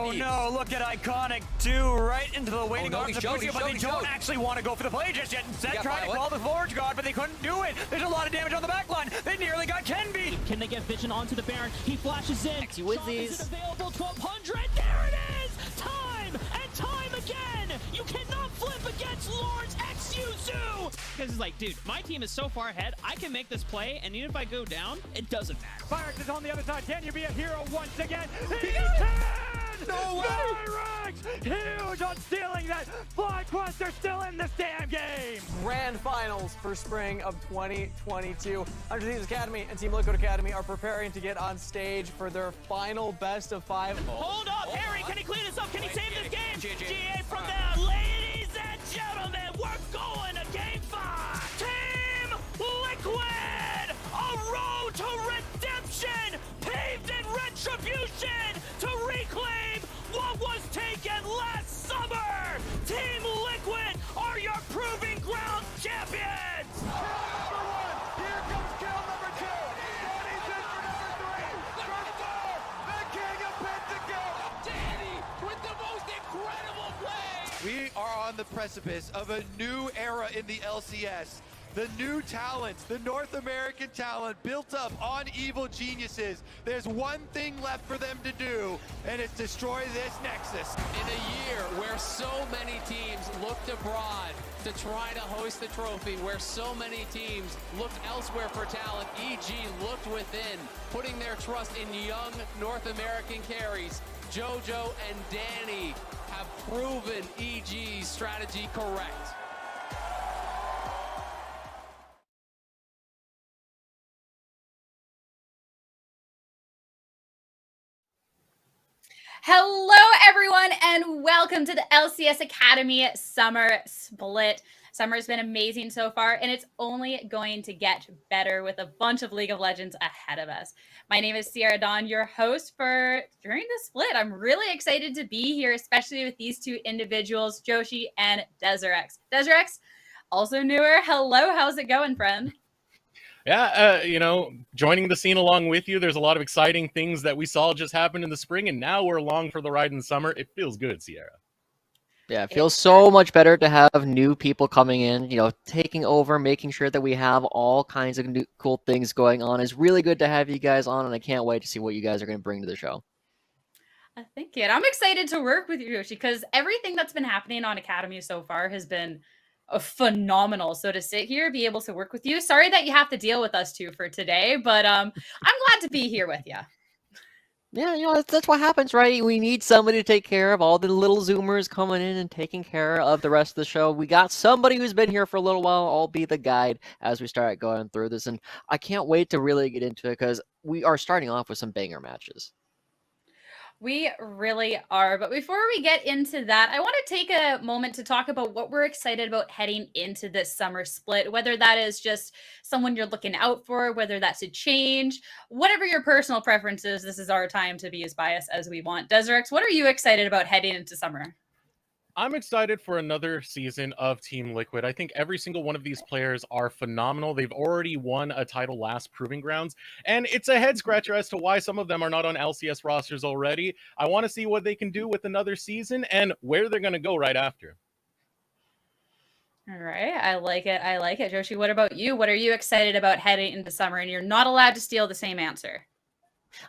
Oh no, look at Iconic 2 right into the waiting arms of Pussy, but they don't actually want to go for the play just yet. Instead, trying to call the forward guard, but they couldn't do it. There's a lot of damage on the back line. They nearly got Ken beat. Can they get vision onto the Baron? He flashes in. He wins these. Is it available? 1200. There it is! Time and time again! You cannot flip against Lawrence X Yuzu! Because it's like, dude, my team is so far ahead, I can make this play, and even if I go down, it doesn't matter. Pyrex is on the other side. Can you be a hero once again? He can! No way! Pyrex! Huge on stealing that. FlyQuest are still in this damn game! Grand Finals for spring of 2022. Under Thieves Academy and Team Liquid Academy are preparing to get on stage for their final best of 5. Hold up, Harry, can he clean this up? Can he save this game? GGA from there. Ladies and gentlemen, we're going to game 5. Team Liquid, a road to redemption, paved in retribution to reclaim what was taken last summer. Team Liquid are your proving ground champions. Kill number 1. Here comes kill number 2. Danny's in for number 3. For 4, the king of Pentakill. Danny with the most incredible play. We are on the precipice of a new era in the LCS. The new talents, the North American talent built up on evil geniuses. There's one thing left for them to do, and it's destroy this Nexus. In a year where so many teams looked abroad to try to hoist the trophy, where so many teams looked elsewhere for talent, EG looked within, putting their trust in young North American carries. JoJo and Danny have proven EG's strategy correct. Hello, everyone, and welcome to the LCS Academy Summer Split. Summer's been amazing so far, and it's only going to get better with a bunch of League of Legends ahead of us. My name is Sierra Dawn, your host for during the split. I'm really excited to be here, especially with these two individuals, Joshi and Deserex. Deserex, also newer. Hello, how's it going, friend? Yeah, joining the scene along with you. There's a lot of exciting things that we saw just happen in the spring, and now we're along for the ride in the summer. It feels good, Sierra. Yeah, it feels so much better to have new people coming in, taking over, making sure that we have all kinds of new cool things going on. It's really good to have you guys on, and I can't wait to see what you guys are going to bring to the show. Thank you. And I'm excited to work with you, Joshi, because everything that's been happening on Academy so far has been phenomenal. So to sit here, be able to work with you. Sorry that you have to deal with us two for today, but I'm glad to be here with you. Yeah, that's what happens, right? We need somebody to take care of all the little Zoomers coming in and taking care of the rest of the show. We got somebody who's been here for a little while. I'll be the guide as we start going through this, and I can't wait to really get into it because we are starting off with some banger matches. We really are. But before we get into that, I want to take a moment to talk about what we're excited about heading into this summer split, whether that is just someone you're looking out for, whether that's a change, whatever your personal preference is, this is our time to be as biased as we want. Deserex, what are you excited about heading into summer? I'm excited for another season of Team Liquid. I think every single one of these players are phenomenal. They've already won a title last Proving Grounds, and it's a head scratcher as to why some of them are not on LCS rosters already. I want to see what they can do with another season and where they're going to go right after. All right. I like it. Joshi, what about you? What are you excited about heading into summer? And you're not allowed to steal the same answer.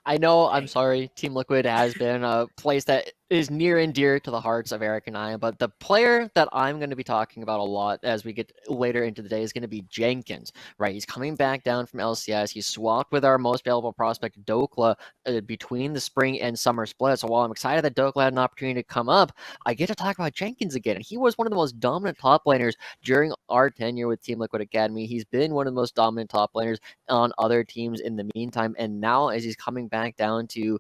I know, I'm sorry, Team Liquid has been a place that is near and dear to the hearts of Eric and I, but the player that I'm going to be talking about a lot as we get later into the day is going to be Jenkins, right? He's coming back down from LCS. He's swapped with our most valuable prospect, Dokla, between the spring and summer split. So while I'm excited that Dokla had an opportunity to come up, I get to talk about Jenkins again. He was one of the most dominant top laners during our tenure with Team Liquid Academy. He's been one of the most dominant top laners on other teams in the meantime, and now as he's coming back down to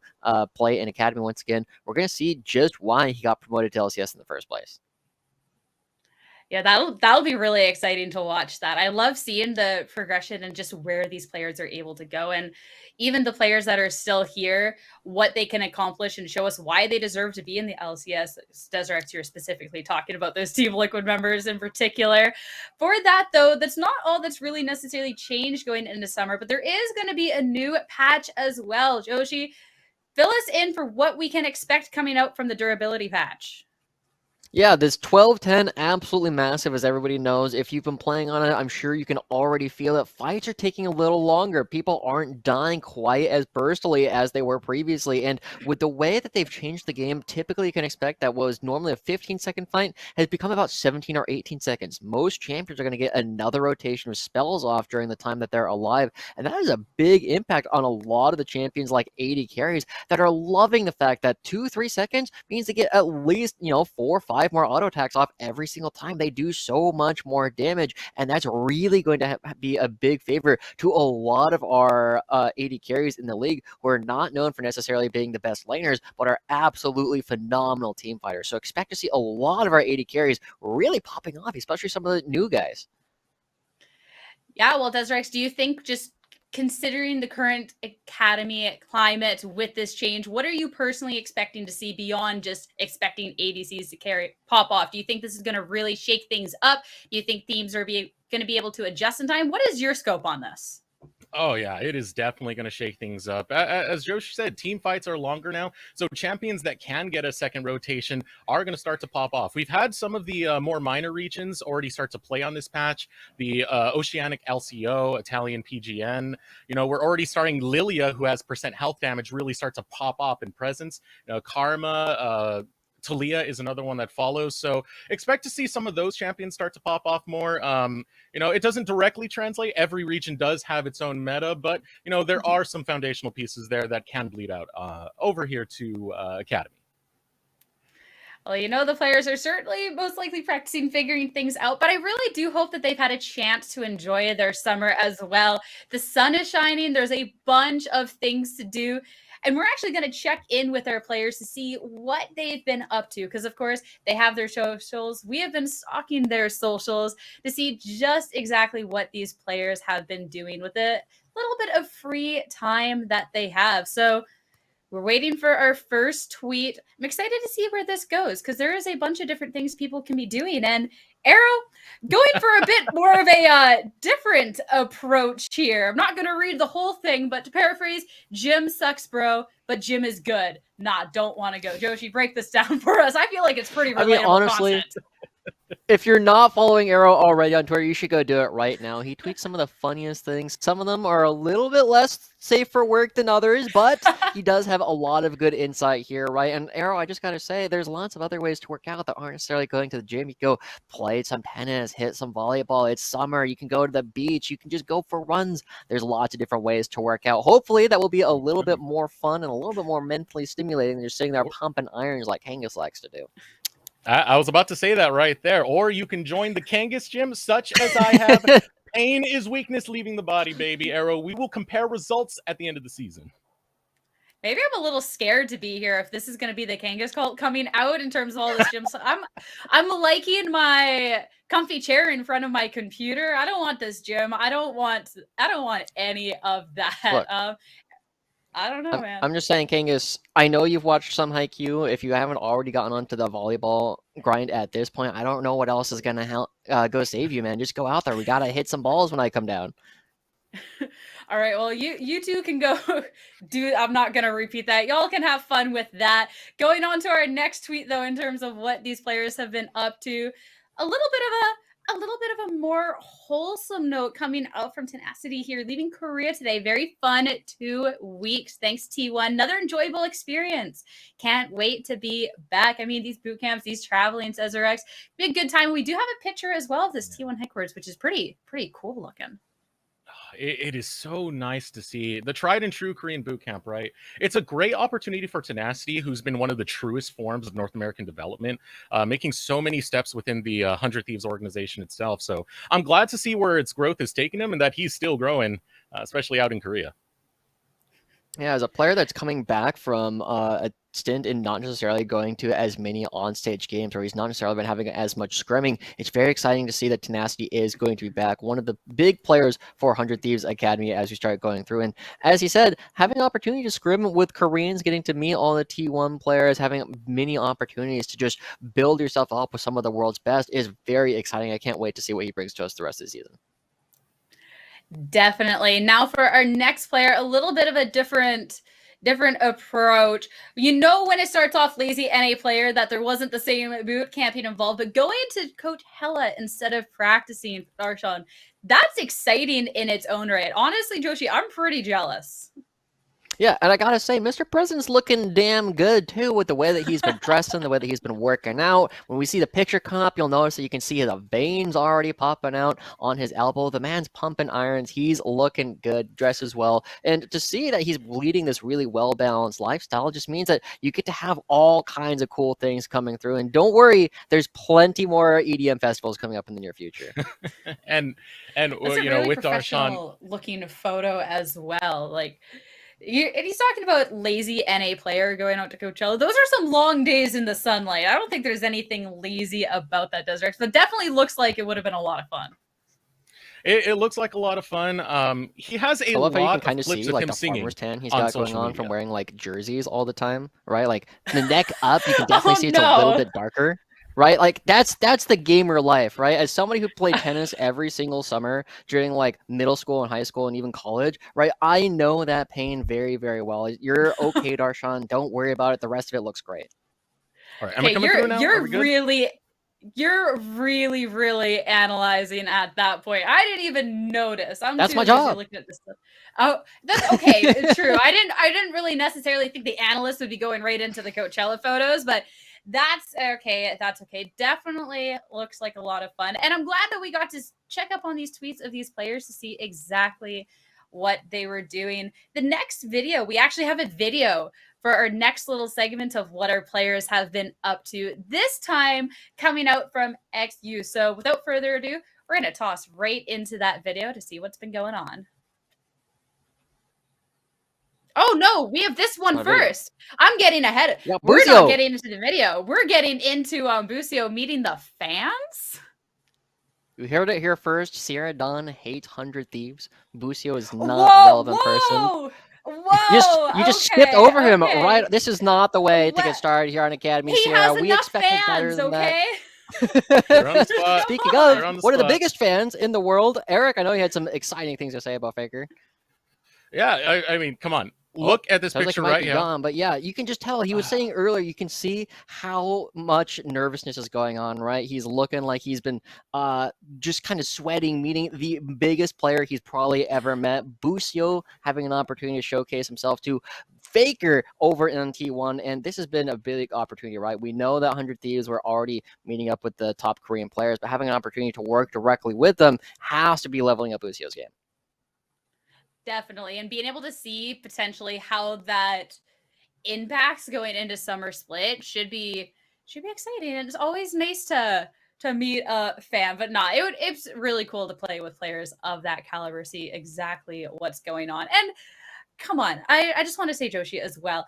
play in Academy once again, we're going to see just why he got promoted to LCS in the first place. Yeah, that'll be really exciting to watch that. I love seeing the progression and just where these players are able to go, and even the players that are still here, what they can accomplish and show us why they deserve to be in the LCS. Deserex, you're specifically talking about those Team Liquid members in particular. For that, though, that's not all that's really necessarily changed going into summer, but there is going to be a new patch as well. Joshi, fill us in for what we can expect coming out from the durability patch. Yeah, this 12-10, absolutely massive, as everybody knows. If you've been playing on it, I'm sure you can already feel it. Fights are taking a little longer. People aren't dying quite as burstily as they were previously. And with the way that they've changed the game, typically you can expect that what was normally a 15-second fight has become about 17 or 18 seconds. Most champions are going to get another rotation of spells off during the time that they're alive. And that has a big impact on a lot of the champions like AD carries that are loving the fact that 2-3 seconds means they get at least, 4 or 5 more auto attacks off every single time. They do so much more damage, and that's really going to be a big favor to a lot of our AD carries in the league who are not known for necessarily being the best laners, but are absolutely phenomenal team fighters. So expect to see a lot of our AD carries really popping off, especially some of the new guys. Yeah, well, Desrex, do you think, just considering the current academy climate with this change, what are you personally expecting to see beyond just expecting ADCs to pop off? Do you think this is going to really shake things up? Do you think teams are going to be able to adjust in time? What is your scope on this? Oh yeah, it is definitely going to shake things up. As Joshi said, team fights are longer now, so champions that can get a second rotation are going to start to pop off. We've had some of the more minor regions already start to play on this patch. The Oceanic LCO, Italian PGN. We're already starting Lilia, who has percent health damage, really start to pop up in presence. Karma. Talia is another one that follows. So expect to see some of those champions start to pop off more. It doesn't directly translate. Every region does have its own meta, but, there are some foundational pieces there that can bleed out over here to Academy. Well, the players are certainly most likely practicing figuring things out, but I really do hope that they've had a chance to enjoy their summer as well. The sun is shining. There's a bunch of things to do. And we're actually going to check in with our players to see what they've been up to. Because, of course, they have their socials. We have been stalking their socials to see just exactly what these players have been doing with a little bit of free time that they have. So we're waiting for our first tweet. I'm excited to see where this goes because there is a bunch of different things people can be doing. And Arrow, going for a bit more of a different approach here. I'm not going to read the whole thing, but to paraphrase, Jim sucks, bro, but Jim is good. Don't want to go. Joshi, break this down for us. I feel like it's pretty relatable honestly, content. If you're not following Arrow already on Twitter, you should go do it right now. He tweets some of the funniest things. Some of them are a little bit less safe for work than others, but he does have a lot of good insight here, right? And Arrow, I just got to say, there's lots of other ways to work out that aren't necessarily going to the gym. You can go play some tennis, hit some volleyball. It's summer. You can go to the beach. You can just go for runs. There's lots of different ways to work out. Hopefully, that will be a little bit more fun and a little bit more mentally stimulating than just sitting there pumping irons like Kangas likes to do. I was about to say that right there. Or you can join the Kangas gym, such as I have. Pain is weakness leaving the body, baby. Arrow, we will compare results at the end of the season. Maybe I'm a little scared to be here if this is going to be the Kangas cult coming out in terms of all this gym stuff. I'm liking my comfy chair in front of my computer. I don't want this gym. I don't want any of that. Look, I don't know, man. I'm just saying, Kangas, I know you've watched some Haikyuu. If you haven't already gotten onto the volleyball grind at this point, I don't know what else is going to help go save you, man. Just go out there. We got to hit some balls when I come down. All right, well, you two can go do. I'm not going to repeat that. Y'all can have fun with that. Going on to our next tweet, though, in terms of what these players have been up to, a little bit of a more wholesome note coming out from Tenacity here, leaving Korea today. Very fun 2 weeks. Thanks, T1. Another enjoyable experience. Can't wait to be back. I mean, these boot camps, these traveling, says RX, be a good time. We do have a picture as well of this T1 headquarters, which is pretty cool looking. It is so nice to see the tried and true Korean boot camp, right? It's a great opportunity for Tenacity, who's been one of the truest forms of North American development, making so many steps within the 100 Thieves organization itself. So I'm glad to see where its growth has taken him and that he's still growing, especially out in Korea. Yeah, as a player that's coming back from a stint in not necessarily going to as many on-stage games, or he's not necessarily been having as much scrimming, it's very exciting to see that Tenacity is going to be back. One of the big players for 100 Thieves Academy as we start going through. And as he said, having an opportunity to scrim with Koreans, getting to meet all the T1 players, having many opportunities to just build yourself up with some of the world's best is very exciting. I can't wait to see what he brings to us the rest of the season. Definitely. Now for our next player, a little bit of a different different approach. You know when it starts off lazy NA player that there wasn't the same boot camping involved, but going to Coachella instead of practicing Darshan, that's exciting in its own right. Honestly, Joshi, I'm pretty jealous. Yeah, and I gotta say, Mr. President's looking damn good too with the way that he's been dressing, the way that he's been working out. When we see the picture come up, you'll notice that you can see the veins already popping out on his elbow. The man's pumping irons. He's looking good, dresses well. And to see that he's leading this really well-balanced lifestyle just means that you get to have all kinds of cool things coming through. And don't worry, there's plenty more EDM festivals coming up in the near future. and That's you a know, really with Darshan, professional looking photo as well. Like, and he's talking about lazy NA player going out to Coachella. Those are some long days in the sunlight. I don't think there's anything lazy about that desert, but definitely looks like it would have been a lot of fun. it looks like a lot of fun. He has a I love how you can lot kind of of clips see of like him the singing farmer's tan he's on got going social on media. from wearing like jerseys all the time, right? Like the neck up, you can definitely Oh, see it's a little no. bit darker, right? Like that's the gamer life, right? As somebody who played tennis every single summer during like middle school and high school and even college, right? I know that pain very, very well. You're okay, Darshan. Don't worry about it. The rest of it looks great. All right, am I Okay, coming through now? Are we good? you're really analyzing at that point. I didn't even notice. I'm That's too my busy job. looking at this stuff. Oh, that's okay. True. I didn't really necessarily think the analyst would be going right into the Coachella photos, but that's okay. That's okay. Definitely looks like a lot of fun. And I'm glad that we got to check up on these tweets of these players to see exactly what they were doing. The next video, we actually have a video for our next little segment of what our players have been up to, this time coming out from XU. So without further ado, we're going to toss right into that video to see what's been going on. Oh no, we have this one first. I'm getting ahead. Yeah, We're not Busio. getting into the video. We're getting into Busio meeting the fans. You heard it here first. Sierra Dawn hates 100 Thieves. Busio is not a relevant person. You just skipped over him, right? This is not the way to get started here on Academy, He Sierra. has We enough expected better fans, than okay? You're on the spot. Speaking You're on of, the one of the spot. biggest fans in the world, Eric, I know you had some exciting things to say about Faker. Yeah, I mean, come on. Look at this Sounds picture like he might right be here. gone, but yeah, you can just tell. He was saying earlier, you can see how much nervousness is going on, right? He's looking like he's been just kind of sweating, meeting the biggest player he's probably ever met. Busio having an opportunity to showcase himself to Faker over in T1, and this has been a big opportunity, right? We know that 100 Thieves were already meeting up with the top Korean players, but having an opportunity to work directly with them has to be leveling up Busio's game. Definitely. And being able to see potentially how that impacts going into summer split should be exciting. And it's always nice to meet a fan, but not. It's really cool to play with players of that caliber, see exactly what's going on. And come on, I just want to say, Joshi, as well.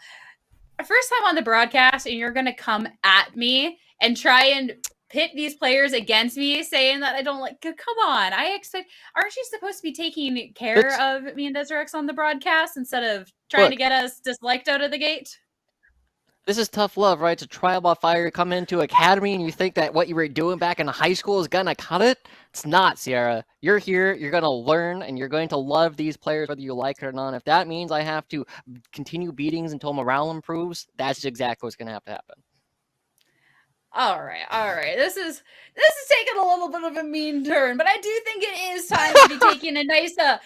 First time on the broadcast, and you're gonna come at me and try and pit these players against me, saying that I don't like. Come on, aren't you supposed to be taking care of me and Deserex on the broadcast instead of trying to get us disliked out of the gate? This is tough love, right? It's a trial by fire. You come into Academy and you think that what you were doing back in high school is gonna cut it. It's not, Sierra. You're here, you're gonna learn, and you're going to love these players whether you like it or not. If that means I have to continue beatings until morale improves, that's exactly what's gonna have to happen. All right. This is taking a little bit of a mean turn, but I do think it is time to be taking a nice, a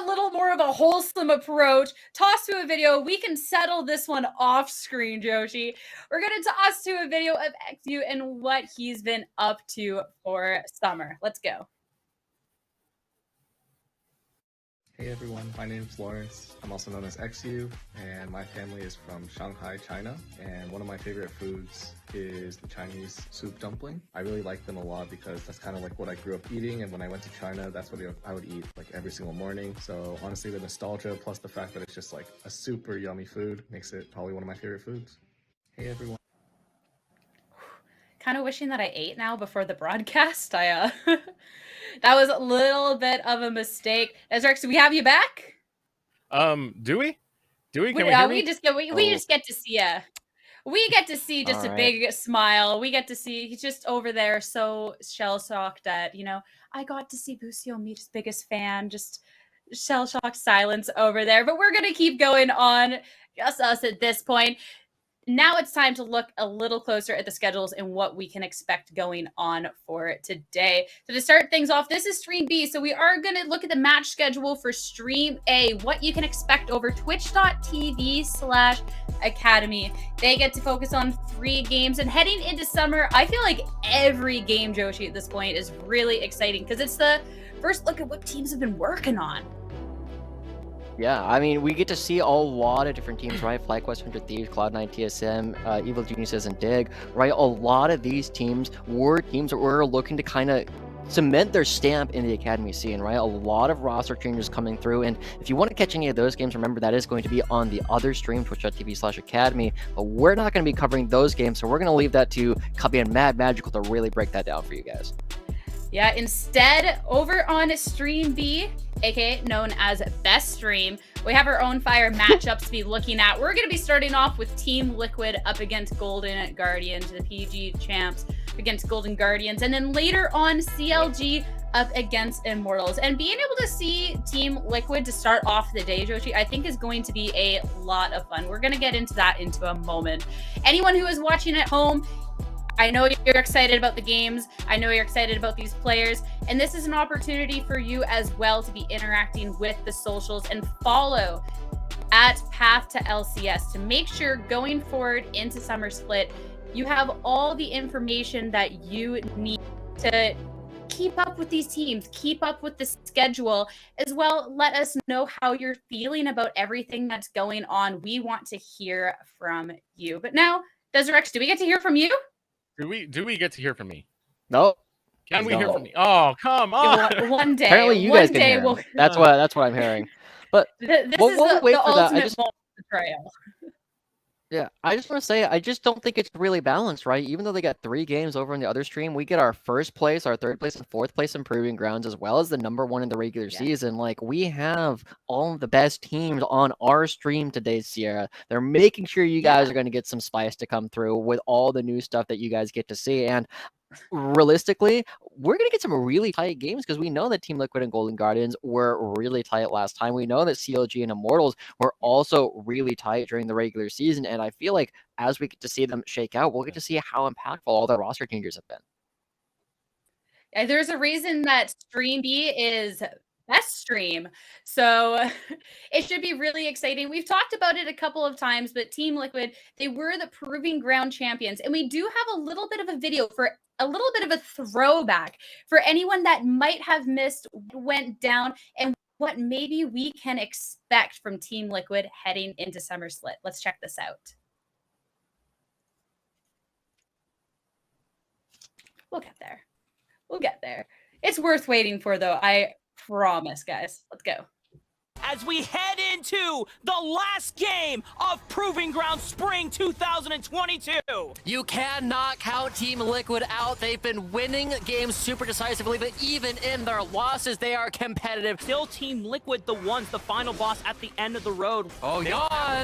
little more of a wholesome approach. Toss to a video. We can settle this one off screen, Joshi. We're gonna toss to a video of XU and what he's been up to for summer. Let's go. Hey everyone, my name is Lawrence. I'm also known as XU, and my family is from Shanghai, China. And one of my favorite foods is the Chinese soup dumpling. I really like them a lot because that's kind of like what I grew up eating, and when I went to China, that's what I would eat like every single morning. So honestly, the nostalgia plus the fact that it's just like a super yummy food makes it probably one of my favorite foods. Hey everyone. Kind of wishing that I ate now before the broadcast. That was a little bit of a mistake. Ezrex, do we have you back? Do we? Can we hear me? We just get to see we get to see just a big smile. We get to see he's just over there so shell-shocked that, I got to see Busio meet his biggest fan. Just shell-shocked silence over there. But we're going to keep going on. just us at this point. Now it's time to look a little closer at the schedules and what we can expect going on for today. So to start things off, this is Stream B. So we are going to look at the match schedule for Stream A, what you can expect over twitch.tv/academy. They get to focus on 3 games. And heading into summer, I feel like every game, Joshi, at this point is really exciting because it's the first look at what teams have been working on. Yeah, I mean, we get to see a lot of different teams, right? FlyQuest, 100 Thieves, Cloud9, TSM, Evil Geniuses, and Dig, right? A lot of these teams were teams that were looking to kind of cement their stamp in the Academy scene, right? A lot of roster changes coming through, and if you want to catch any of those games, remember that is going to be on the other stream, twitch.tv/academy, but we're not going to be covering those games, so we're going to leave that to Cubby and Mad Magical to really break that down for you guys. Yeah, instead, over on Stream B, aka known as Best Stream, we have our own fire matchups to be looking at. We're going to be starting off with Team Liquid up against Golden Guardians, the PG champs against Golden Guardians, and then later on CLG up against Immortals. And being able to see Team Liquid to start off the day, Joshi, I think is going to be a lot of fun. We're going to get into that into a moment. Anyone who is watching at home, I know you're excited about the games. I know you're excited about these players. And this is an opportunity for you as well to be interacting with the socials and follow at Path to LCS to make sure going forward into Summer Split, you have all the information that you need to keep up with these teams, keep up with the schedule as well. Let us know how you're feeling about everything that's going on. We want to hear from you. But now, Deserex, do we get to hear from you? Do we get to hear from me? No. Can we hear from me? Oh, come on. One day. Apparently you guys can hear him. That's what I'm hearing. But this is we'll wait the for that. ultimate betrayal. Yeah, I just want to say, I just don't think it's really balanced, right? Even though they got 3 games over on the other stream, we get our first place, our third place, and fourth place in Proving Grounds, as well as the #1 in the regular season. Like, we have all of the best teams on our stream today, Sierra. They're making sure you guys are going to get some spice to come through with all the new stuff that you guys get to see. And realistically, we're going to get some really tight games because we know that Team Liquid and Golden Guardians were really tight last time. We know that CLG and Immortals were also really tight during the regular season. And I feel like as we get to see them shake out, we'll get to see how impactful all the roster changes have been. Yeah, there's a reason that Stream B is Best Stream. So it should be really exciting. We've talked about it a couple of times, but Team Liquid, they were the Proving Ground champions. And we do have a little bit of a video for a little bit of a throwback for anyone that might have missed what went down and what maybe we can expect from Team Liquid heading into Summer Split. Let's check this out. We'll get there. We'll get there. It's worth waiting for, though. I promise, guys. Let's go. As we head into the last game of Proving Ground Spring 2022. You cannot count Team Liquid out. They've been winning games super decisively, but even in their losses, they are competitive. Still Team Liquid, the ones, the final boss at the end of the road. Oh, yawn!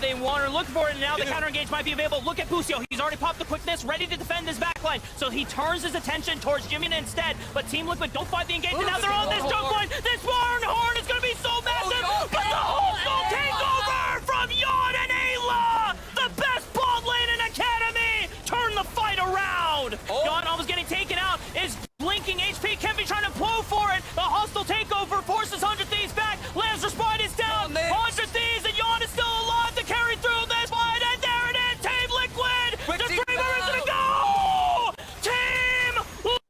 They want to look for it, and now the counter engage might be available. Look at Busio. He's already popped the quickness, ready to defend his backline. So he turns his attention towards Jimmy instead, but Team Liquid don't fight the engagement. Now they're on this jump point. This barn horn is going to be so massive, but the hostile takeover from Yawn and Ayla, the best bot lane in Academy, turn the fight around. Yawn almost getting taken out, is blinking HP, Kempi trying to blow for it. The hostile takeover forces 100 Thieves back, Lancer Sprite is down, 100 Thieves and Yawn is still alive to carry through this fight, and there it is, Team Liquid, the Dreamer is gonna go! Team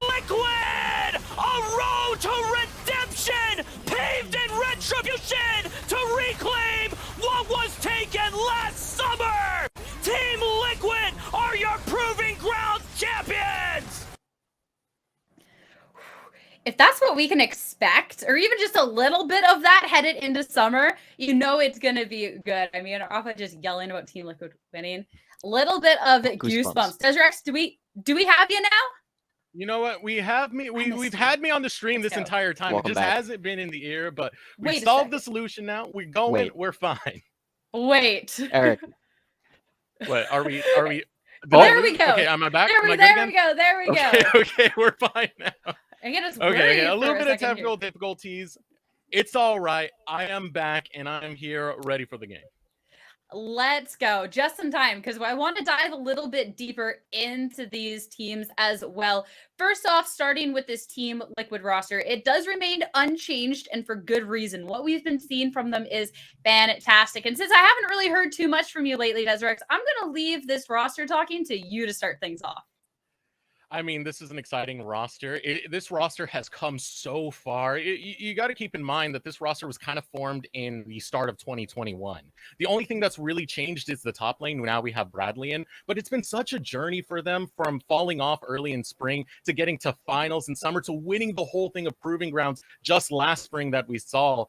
Liquid, a road to redemption, paved in retribution to reclaim what was taken last summer! Team Liquid are your Proving Ground champions! If that's what we can expect, or even just a little bit of that headed into summer, you know it's going to be good. I mean, off of just yelling about Team Liquid winning, a little bit of goosebumps. Deserex, do we have you now? You know what? We've had me on the stream this entire time. Welcome it just back. hasn't been in the ear, but we Wait a solved second. the solution now. We're going. We're fine. Wait. Eric. What are we? There we go. Okay, am I back? There we go. There we go. Okay, we're fine now. I get us Okay, a for little bit of second technical difficulties. It's all right. I am back and I'm here ready for the game. Let's go. Just in time, because I want to dive a little bit deeper into these teams as well. First off, starting with this Team Liquid roster, it does remain unchanged and for good reason. What we've been seeing from them is fantastic. And since I haven't really heard too much from you lately, Desrex, I'm going to leave this roster talking to you to start things off. I mean, this is an exciting roster. This roster has come so far. You got to keep in mind that this roster was kind of formed in the start of 2021. The only thing that's really changed is the top lane. Now we have Bradley in, but it's been such a journey for them from falling off early in spring to getting to finals in summer to winning the whole thing of Proving Grounds just last spring that we saw.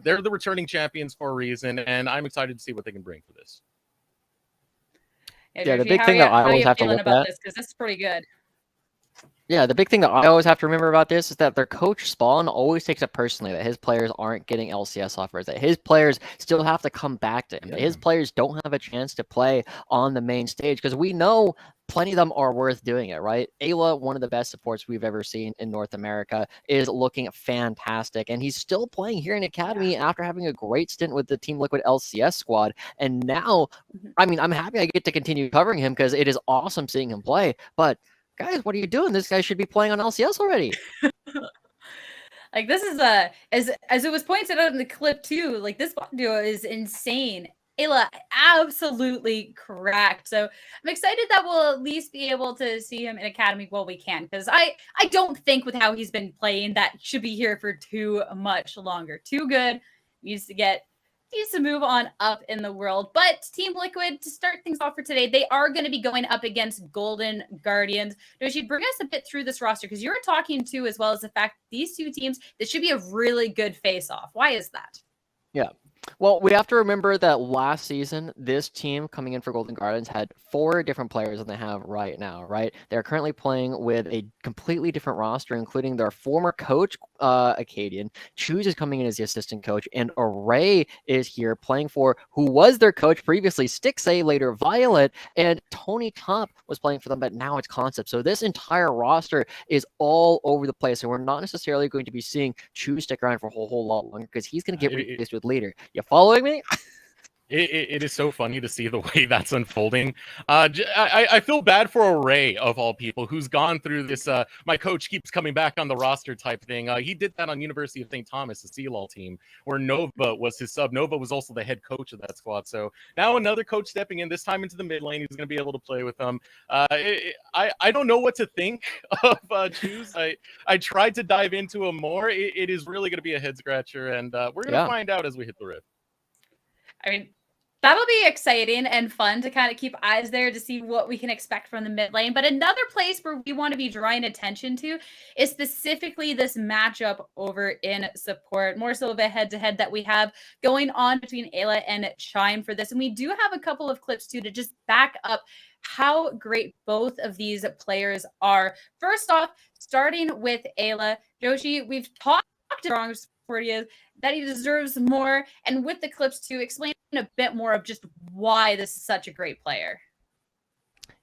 They're the returning champions for a reason, and I'm excited to see what they can bring for this. Yeah, the big thing that I always have to look at, because this is pretty good. Yeah, the big thing that I always have to remember about this is that their coach Spawn always takes it personally that his players aren't getting LCS offers, that his players still have to come back to him, that his players don't have a chance to play on the main stage, because we know plenty of them are worth doing it, right? Ayla, one of the best supports we've ever seen in North America, is looking fantastic, and he's still playing here in Academy after having a great stint with the Team Liquid LCS squad, and now, I mean, I'm happy I get to continue covering him because it is awesome seeing him play, but guys, what are you doing? This guy should be playing on LCS already. Like, this is as it was pointed out in the clip too, like, this duo is insane. Ayla, absolutely correct. So I'm excited that we'll at least be able to see him in Academy while we can, because I don't think with how he's been playing that should be here for too much longer. Too good. Needs to move on up in the world. But Team Liquid, to start things off for today, they are going to be going up against Golden Guardians. Doshi, bring us a bit through this roster, because you were talking too, as well as the fact these two teams, this should be a really good face-off. Why is that? Yeah. Well, we have to remember that last season, this team coming in for Golden Guardians had 4 different players than they have right now, right? They're currently playing with a completely different roster, including their former coach, Acadian. Choose is coming in as the assistant coach, and Array is here playing for who was their coach previously, Stixay, later Violet, and Tony Top was playing for them, but now it's Concept. So this entire roster is all over the place, and we're not necessarily going to be seeing Choose stick around for a whole lot longer, because he's going to get replaced with Leader. You following me? It is so funny to see the way that's unfolding. I feel bad for Array, of all people, who's gone through this my coach keeps coming back on the roster type thing. He did that on University of St. Thomas, the Sealall team, where Nova was his sub. Nova was also the head coach of that squad. So now another coach stepping in, this time into the mid lane. He's going to be able to play with them. I don't know what to think of Choose. I tried to dive into him more. It is really going to be a head scratcher, and we're going to find out as we hit the rift. I mean, that'll be exciting and fun to kind of keep eyes there to see what we can expect from the mid lane. But another place where we want to be drawing attention to is specifically this matchup over in support, more so of a head-to-head that we have going on between Ayla and Chime for this. And we do have a couple of clips too to just back up how great both of these players are. First off, starting with Ayla, Joshi, we've talked strong for you that he deserves more, and with the clips to explain a bit more of just why this is such a great player.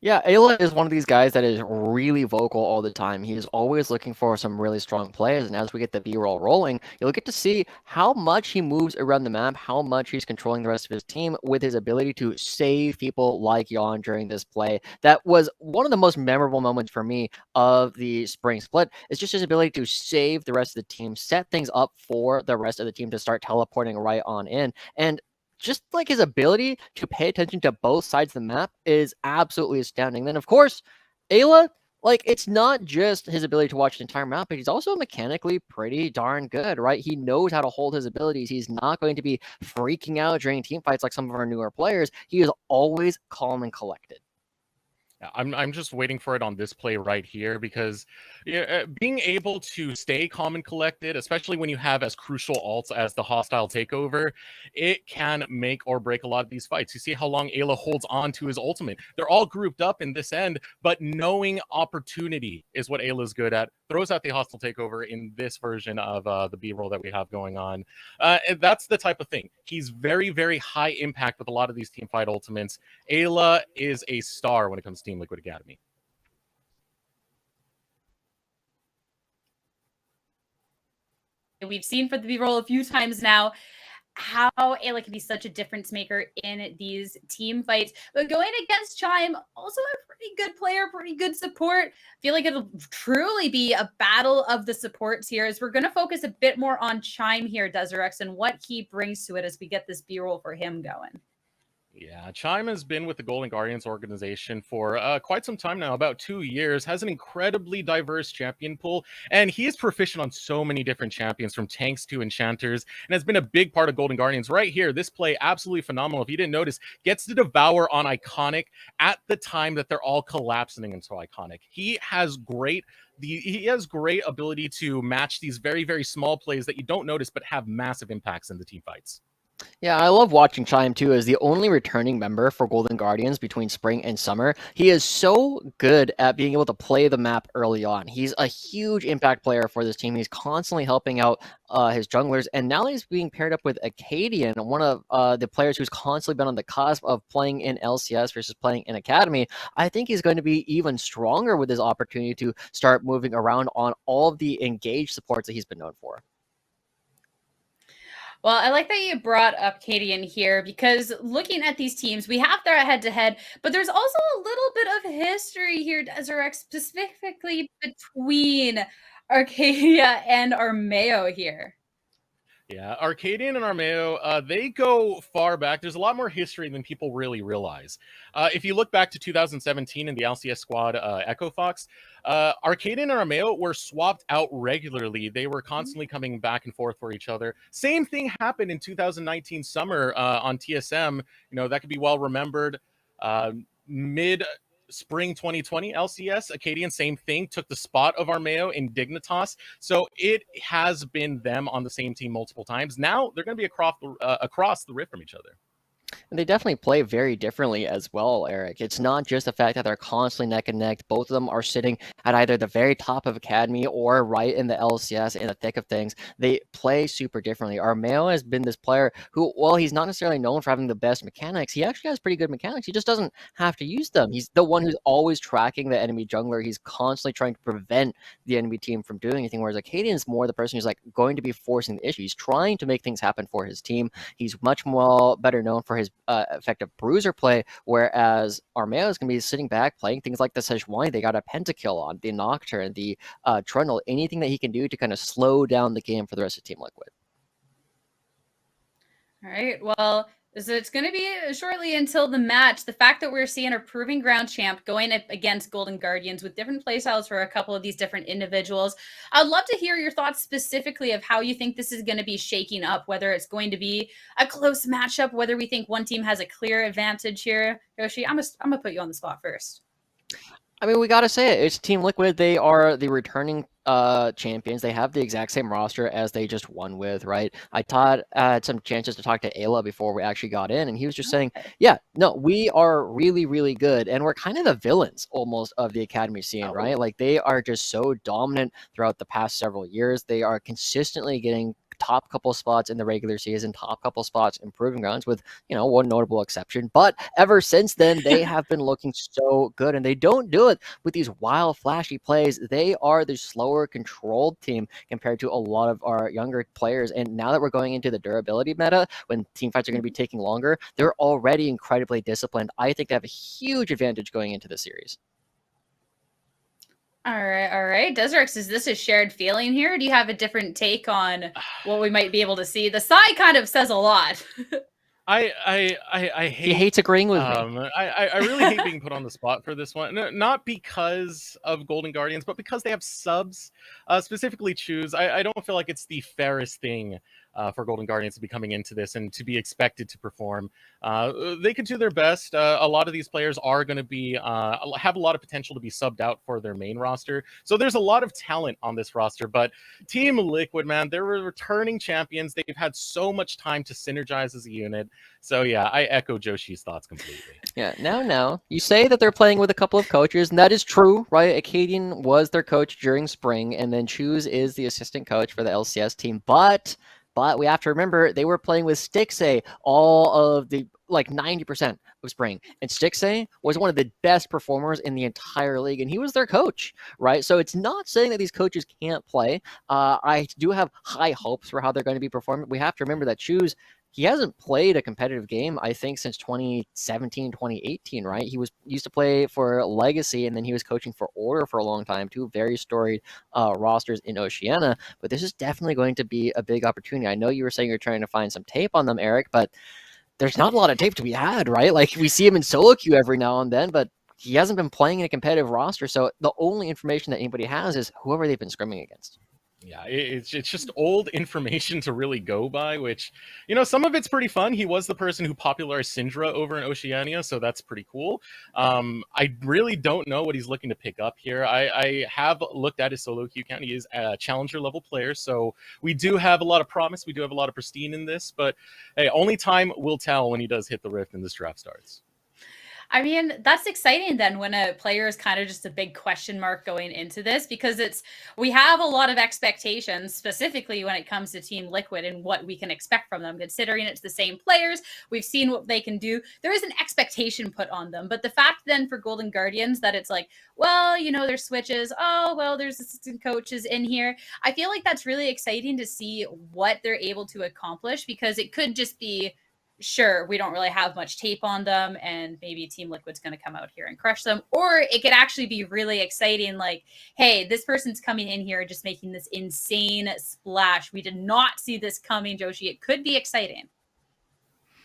Yeah, Ayla is one of these guys that is really vocal all the time. He's always looking for some really strong plays, and as we get the B-roll rolling, you'll get to see how much he moves around the map, how much he's controlling the rest of his team with his ability to save people like Yon during this play. That was one of the most memorable moments for me of the spring split, is just his ability to save the rest of the team, set things up for the rest of the team to start teleporting right on in, and just like his ability to pay attention to both sides of the map is absolutely astounding. Then, of course, Ayla, like, it's not just his ability to watch the entire map, but he's also mechanically pretty darn good, right? He knows how to hold his abilities. He's not going to be freaking out during team fights like some of our newer players. He is always calm and collected. I'm just waiting for it on this play right here, because being able to stay calm and collected, especially when you have as crucial ults as the hostile takeover, it can make or break a lot of these fights. You see how long Ayla holds on to his ultimate. They're all grouped up in this end, but knowing opportunity is what Ayla's good at. Throws out the hostile takeover in this version of the B-roll that we have going on. And that's the type of thing. He's very, very high impact with a lot of these team fight ultimates. Ayla is a star when it comes to Team Liquid Academy. We've seen for the B-roll a few times now. how Ayla can be such a difference maker in these team fights. But going against Chime, also a pretty good player, pretty good support. I feel like it'll truly be a battle of the supports here, as we're going to focus a bit more on Chime here, Deserex, and what he brings to it as we get this B-roll for him going. Yeah, Chime has been with the Golden Guardians organization for quite some time now, about 2 years, has an incredibly diverse champion pool, and he is proficient on so many different champions, from tanks to enchanters, and has been a big part of Golden Guardians. Right here, this play, absolutely phenomenal. If you didn't notice, gets to devour on Iconic at the time that they're all collapsing into Iconic. He has great ability to match these very, very small plays that you don't notice but have massive impacts in the team fights. Yeah, I love watching Chime too. As the only returning member for Golden Guardians between spring and summer, he is so good at being able to play the map early on. He's a huge impact player for this team. He's constantly helping out his junglers, and now he's being paired up with Acadian, one of the players who's constantly been on the cusp of playing in LCS versus playing in Academy. I think he's going to be even stronger with his opportunity to start moving around on all of the engaged supports that he's been known for. Well, I like that you brought up Cadian here, because looking at these teams, we have their head-to-head, but there's also a little bit of history here, Deserex, specifically between Arcadia and Armeo here. Yeah, Arcadian and Armeo, they go far back. There's a lot more history than people really realize. If you look back to 2017 in the LCS squad Echo Fox, Arcadian and Armeo were swapped out regularly. They were constantly coming back and forth for each other. Same thing happened in 2019 summer on TSM. You know, that could be well remembered. Mid spring 2020 LCS, Acadian, same thing, took the spot of Armeo in Dignitas. So it has been them on the same team multiple times. Now they're going to be across the rift from each other. And they definitely play very differently as well, Eric. It's not just the fact that they're constantly neck and neck. Both of them are sitting at either the very top of Academy or right in the LCS, in the thick of things. They play super differently. Armeo has been this player who, well, he's not necessarily known for having the best mechanics. He actually has pretty good mechanics. He just doesn't have to use them. He's the one who's always tracking the enemy jungler. He's constantly trying to prevent the enemy team from doing anything, whereas Acadian's more the person who's like going to be forcing the issue. He's trying to make things happen for his team. He's much more better known for his effective bruiser play, whereas Armeo is going to be sitting back playing things like the Sejuani. They got a pentakill on, the Nocturne, the Trundle, anything that he can do to kind of slow down the game for the rest of Team Liquid. All right, well, so it's going to be shortly until the match. The fact that we're seeing a proving ground champ going up against Golden Guardians with different playstyles for a couple of these different individuals. I'd love to hear your thoughts specifically of how you think this is going to be shaking up, whether it's going to be a close matchup, whether we think one team has a clear advantage here. Yoshi, I'm gonna put you on the spot first. I mean, we got to say it. It's Team Liquid. They are the returning champions. They have the exact same roster as they just won with, right? I had some chances to talk to Ayla before we actually got in, and he was just saying, yeah, no, we are really, really good, and we're kind of the villains almost of the Academy scene, right? Like, they are just so dominant throughout the past several years. They are consistently getting top couple spots in the regular season, top couple spots in Proving Grounds, with, you know, one notable exception. But ever since then, they have been looking so good, and they don't do it with these wild, flashy plays. They are the slower, controlled team compared to a lot of our younger players. And now that we're going into the durability meta, when team fights are going to be taking longer, they're already incredibly disciplined. I think they have a huge advantage going into the series. All right. Deserex, is this a shared feeling here? Or do you have a different take on what we might be able to see? The side kind of says a lot. I hate. He hates agreeing with me. I really hate being put on the spot for this one. No, not because of Golden Guardians, but because they have subs. Specifically, Choose. I don't feel like it's the fairest thing for Golden Guardians to be coming into this and to be expected to perform. They could do their best. A lot of these players are going to be have a lot of potential to be subbed out for their main roster. So there's a lot of talent on this roster. But Team Liquid, man, they're returning champions. They've had so much time to synergize as a unit. So yeah, I echo Joshi's thoughts completely. Yeah, now, you say that they're playing with a couple of coaches, and that is true, right? Acadian was their coach during spring, and then Choose is the assistant coach for the LCS team. But we have to remember they were playing with Stixay all of the, like, 90% of spring. And Stixay was one of the best performers in the entire league, and he was their coach, right? So it's not saying that these coaches can't play. I do have high hopes for how they're going to be performing. We have to remember that Choose he hasn't played a competitive game, I think, since 2017, 2018, right? He used to play for Legacy, and then he was coaching for Order for a long time, two very storied rosters in Oceania. But this is definitely going to be a big opportunity. I know you were saying you're trying to find some tape on them, Eric, but there's not a lot of tape to be had, right? Like, we see him in solo queue every now and then, but he hasn't been playing in a competitive roster, so the only information that anybody has is whoever they've been scrimming against. Yeah, it's just old information to really go by, which, some of it's pretty fun. He was the person who popularized Syndra over in Oceania, so that's pretty cool. I really don't know what he's looking to pick up here. I have looked at his solo queue count. He is a challenger level player, so we do have a lot of promise. We do have a lot of prestige in this, but hey, only time will tell when he does hit the rift and this draft starts. I mean, that's exciting then when a player is kind of just a big question mark going into this, because we have a lot of expectations, specifically when it comes to Team Liquid and what we can expect from them, considering it's the same players. We've seen what they can do. There is an expectation put on them. But the fact then for Golden Guardians that it's like, well, there's switches. Oh, well, there's assistant coaches in here. I feel like that's really exciting to see what they're able to accomplish, because it could just be, sure, we don't really have much tape on them, and maybe Team Liquid's going to come out here and crush them. Or it could actually be really exciting, like, hey, this person's coming in here just making this insane splash. We did not see this coming, Joshi. It could be exciting.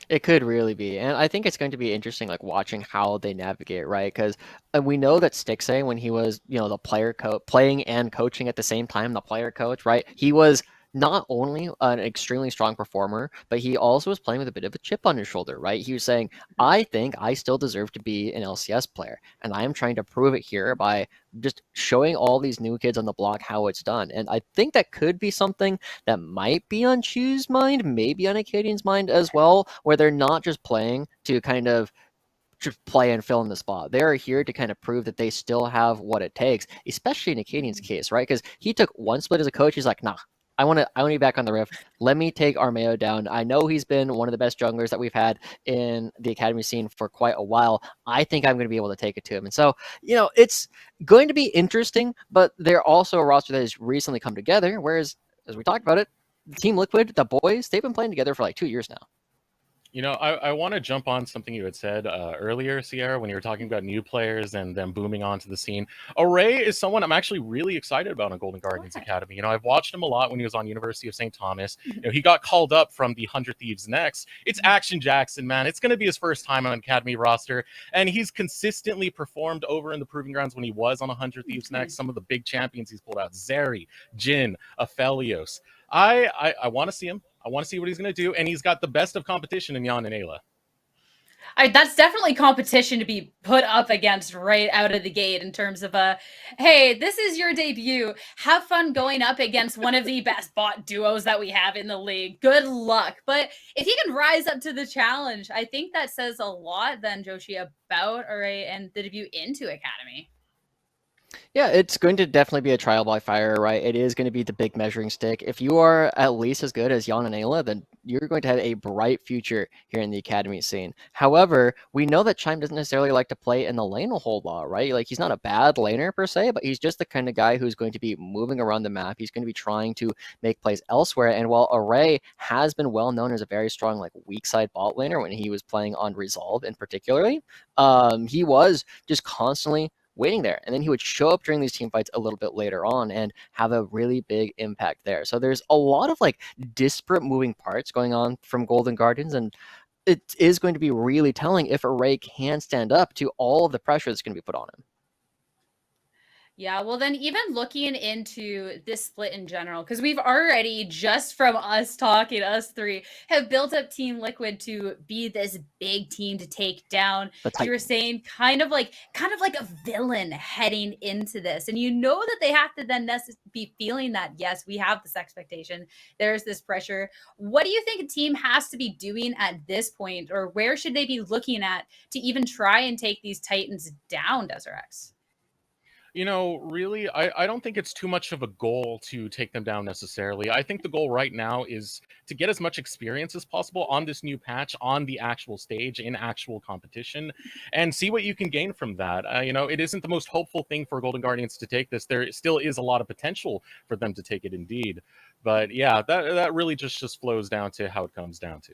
It could really be, and I think it's going to be interesting, like, watching how they navigate, right? Because we know that Stixxay, when he was, the player playing and coaching at the same time, the player coach, right? He was not only an extremely strong performer, but he also was playing with a bit of a chip on his shoulder, right? He was saying, I think I still deserve to be an LCS player, and I am trying to prove it here by just showing all these new kids on the block how it's done. And I think that could be something that might be on Chu's mind, maybe on Acadian's mind as well, where they're not just playing to kind of just play and fill in the spot. They are here to kind of prove that they still have what it takes, especially in Acadian's case, right? Because he took one split as a coach. He's like, nah, I want to be back on the Rift. Let me take Armeo down. I know he's been one of the best junglers that we've had in the Academy scene for quite a while. I think I'm going to be able to take it to him. And so, it's going to be interesting, but they're also a roster that has recently come together, whereas, as we talked about it, Team Liquid, the boys, they've been playing together for like 2 years now. I want to jump on something you had said earlier, Sierra, when you were talking about new players and them booming onto the scene. Array is someone I'm actually really excited about on Golden Guardians Academy. I've watched him a lot when he was on University of St. Thomas. He got called up from the 100 Thieves next. It's Action Jackson, man. It's going to be his first time on Academy roster, and he's consistently performed over in the Proving Grounds when he was on 100 Thieves next. Some of the big champions he's pulled out: Zeri, Jin, Aphelios. I want to see him. I want to see what he's going to do, and he's got the best of competition in Jan and Ayla. That's definitely competition to be put up against right out of the gate in terms of hey, this is your debut. Have fun going up against one of the best bot duos that we have in the league. Good luck. But if he can rise up to the challenge, I think that says a lot then, Joshi, about Array and the debut into Academy. Yeah, it's going to definitely be a trial by fire, right? It is going to be the big measuring stick. If you are at least as good as Jan and Ayla, then you're going to have a bright future here in the Academy scene. However, we know that Chime doesn't necessarily like to play in the lane a whole lot, right? Like, he's not a bad laner per se, but he's just the kind of guy who's going to be moving around the map. He's going to be trying to make plays elsewhere. And while Array has been well known as a very strong, like, weak side bot laner when he was playing on Resolve in particularly, he was just constantly waiting there, and then he would show up during these team fights a little bit later on and have a really big impact there. So there's a lot of like disparate moving parts going on from Golden Guardians, and it is going to be really telling if Array can stand up to all of the pressure that's going to be put on him. Yeah, well, then even looking into this split in general, because we've already, just from us talking, us three, have built up Team Liquid to be this big team to take down. As you were saying, kind of like a villain heading into this. And you know that they have to then be feeling that, yes, we have this expectation. There's this pressure. What do you think a team has to be doing at this point, or where should they be looking at to even try and take these Titans down, Deserex? Really, I don't think it's too much of a goal to take them down necessarily. I think the goal right now is to get as much experience as possible on this new patch, on the actual stage, in actual competition, and see what you can gain from that. It isn't the most hopeful thing for Golden Guardians to take this. There still is a lot of potential for them to take it indeed. But yeah, that really just flows down to how it comes down to.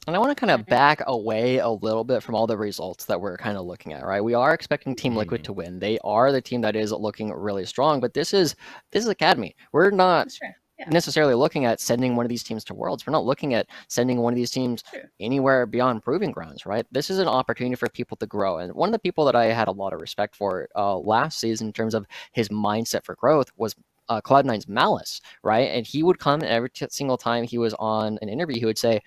And I want to kind of back away a little bit from all the results that we're kind of looking at, right? We are expecting Team Liquid to win. They are the team that is looking really strong, but this is Academy. We're not necessarily looking at sending one of these teams to Worlds. We're not looking at sending one of these teams anywhere beyond Proving Grounds, right? This is an opportunity for people to grow. And one of the people that I had a lot of respect for last season in terms of his mindset for growth was Cloud9's Malice, right? And he would come every single time he was on an interview, he would say,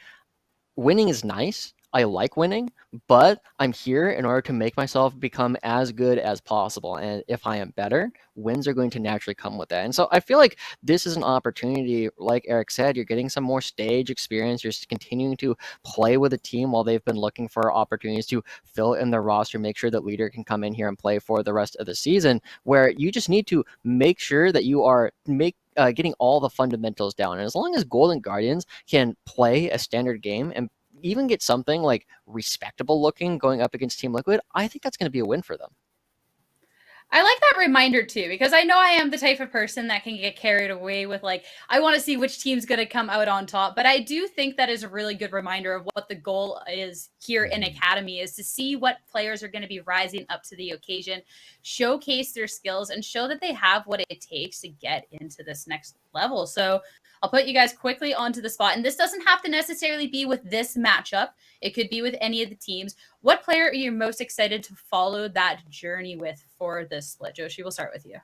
winning is nice. I like winning, but I'm here in order to make myself become as good as possible. And if I am better, wins are going to naturally come with that. And so I feel like this is an opportunity, like Eric said, you're getting some more stage experience. You're continuing to play with a team while they've been looking for opportunities to fill in their roster, make sure that Leader can come in here and play for the rest of the season, where you just need to make sure that you are getting all the fundamentals down. And as long as Golden Guardians can play a standard game and even get something like respectable looking going up against Team Liquid, I think that's going to be a win for them. I like that reminder too, because I know I am the type of person that can get carried away with like, I want to see which team's going to come out on top. But I do think that is a really good reminder of what the goal is here in Academy, is to see what players are going to be rising up to the occasion, showcase their skills, and show that they have what it takes to get into this next level. So I'll put you guys quickly onto the spot. And this doesn't have to necessarily be with this matchup. It could be with any of the teams. What player are you most excited to follow that journey with for this split? Joshi, we'll start with you.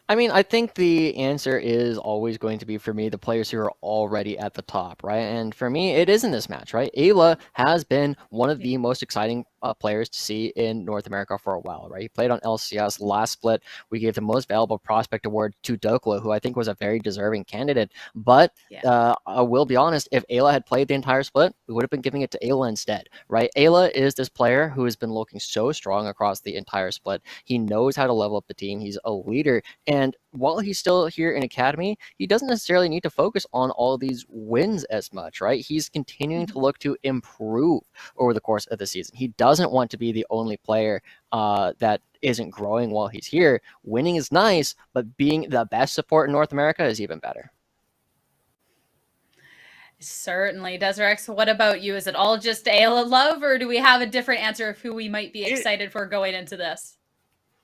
I mean, I think the answer is always going to be, for me, the players who are already at the top, right? And for me, it is in this match, right? Ayla has been one of the most exciting players to see in North America for a while, right? He played on LCS last split. We gave the most valuable prospect award to Doklo, who I think was a very deserving candidate. But I will be honest, if Ayla had played the entire split, we would have been giving it to Ayla instead, right? Ayla is this player who has been looking so strong across the entire split. He knows how to level up the team. He's a leader. And while he's still here in Academy, he doesn't necessarily need to focus on all these wins as much, right? He's continuing to look to improve over the course of the season. He doesn't want to be the only player that isn't growing while he's here. Winning is nice, but being the best support in North America is even better. Certainly. Desrex, what about you? Is it all just Ayla love, or do we have a different answer of who we might be excited for going into this?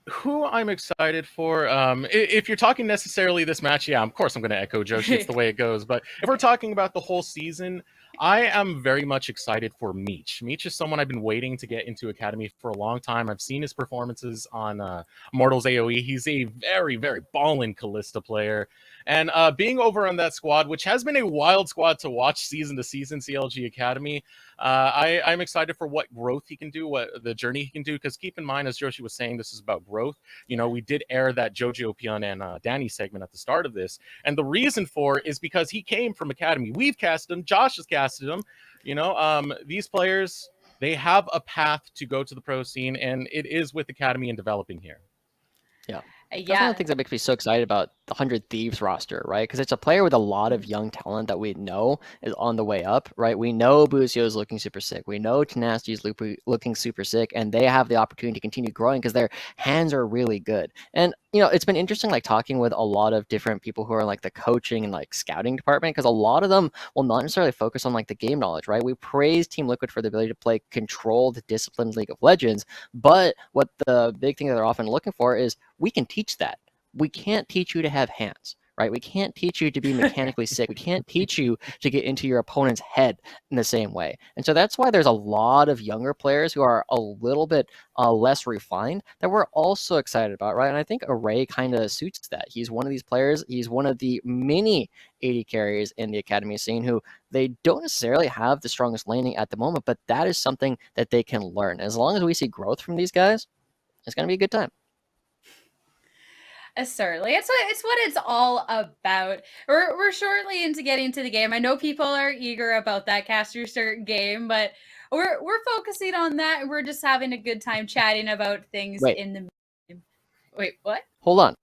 Who I'm excited for, if you're talking necessarily this match, yeah, of course I'm going to echo Joshi. It's the way it goes. But if we're talking about the whole season, I am very much excited for Meech. Meech is someone I've been waiting to get into Academy for a long time. I've seen his performances on Mortals AoE. He's a very, very ballin' Kalista player. And being over on that squad, which has been a wild squad to watch season to season, CLG Academy, I'm excited for what growth he can do, what the journey he can do, because keep in mind, as Joshi was saying, this is about growth. You know, we did air that Jojo Pion and Danny segment at the start of this, and the reason for it is because he came from Academy. We've casted him, Josh has casted him. You know, these players, they have a path to go to the pro scene, and it is with Academy and developing here. Yeah. That's one of the things that makes me so excited about the 100 Thieves roster, right? Because it's a player with a lot of young talent that we know is on the way up, right? We know Bucio is looking super sick. We know Tenacity is looking super sick, and they have the opportunity to continue growing because their hands are really good. And, you know, it's been interesting, like, talking with a lot of different people who are in, like, the coaching and, like, scouting department, because a lot of them will not necessarily focus on, like, the game knowledge, right? We praise Team Liquid for the ability to play controlled, disciplined League of Legends, but what the big thing that they're often looking for is, we can teach that. We can't teach you to have hands, right? We can't teach you to be mechanically sick. We can't teach you to get into your opponent's head in the same way. And so that's why there's a lot of younger players who are a little bit less refined that we're also excited about, right? And I think Array kind of suits that. He's one of these players. He's one of the many AD carriers in the Academy scene who they don't necessarily have the strongest laning at the moment, but that is something that they can learn. As long as we see growth from these guys, it's going to be a good time. Certainly. It's what it's all about. We're shortly into getting to the game. I know people are eager about that Cast Your Cert game, but we're focusing on that, and we're just having a good time chatting about things in the... Wait, what? Hold on.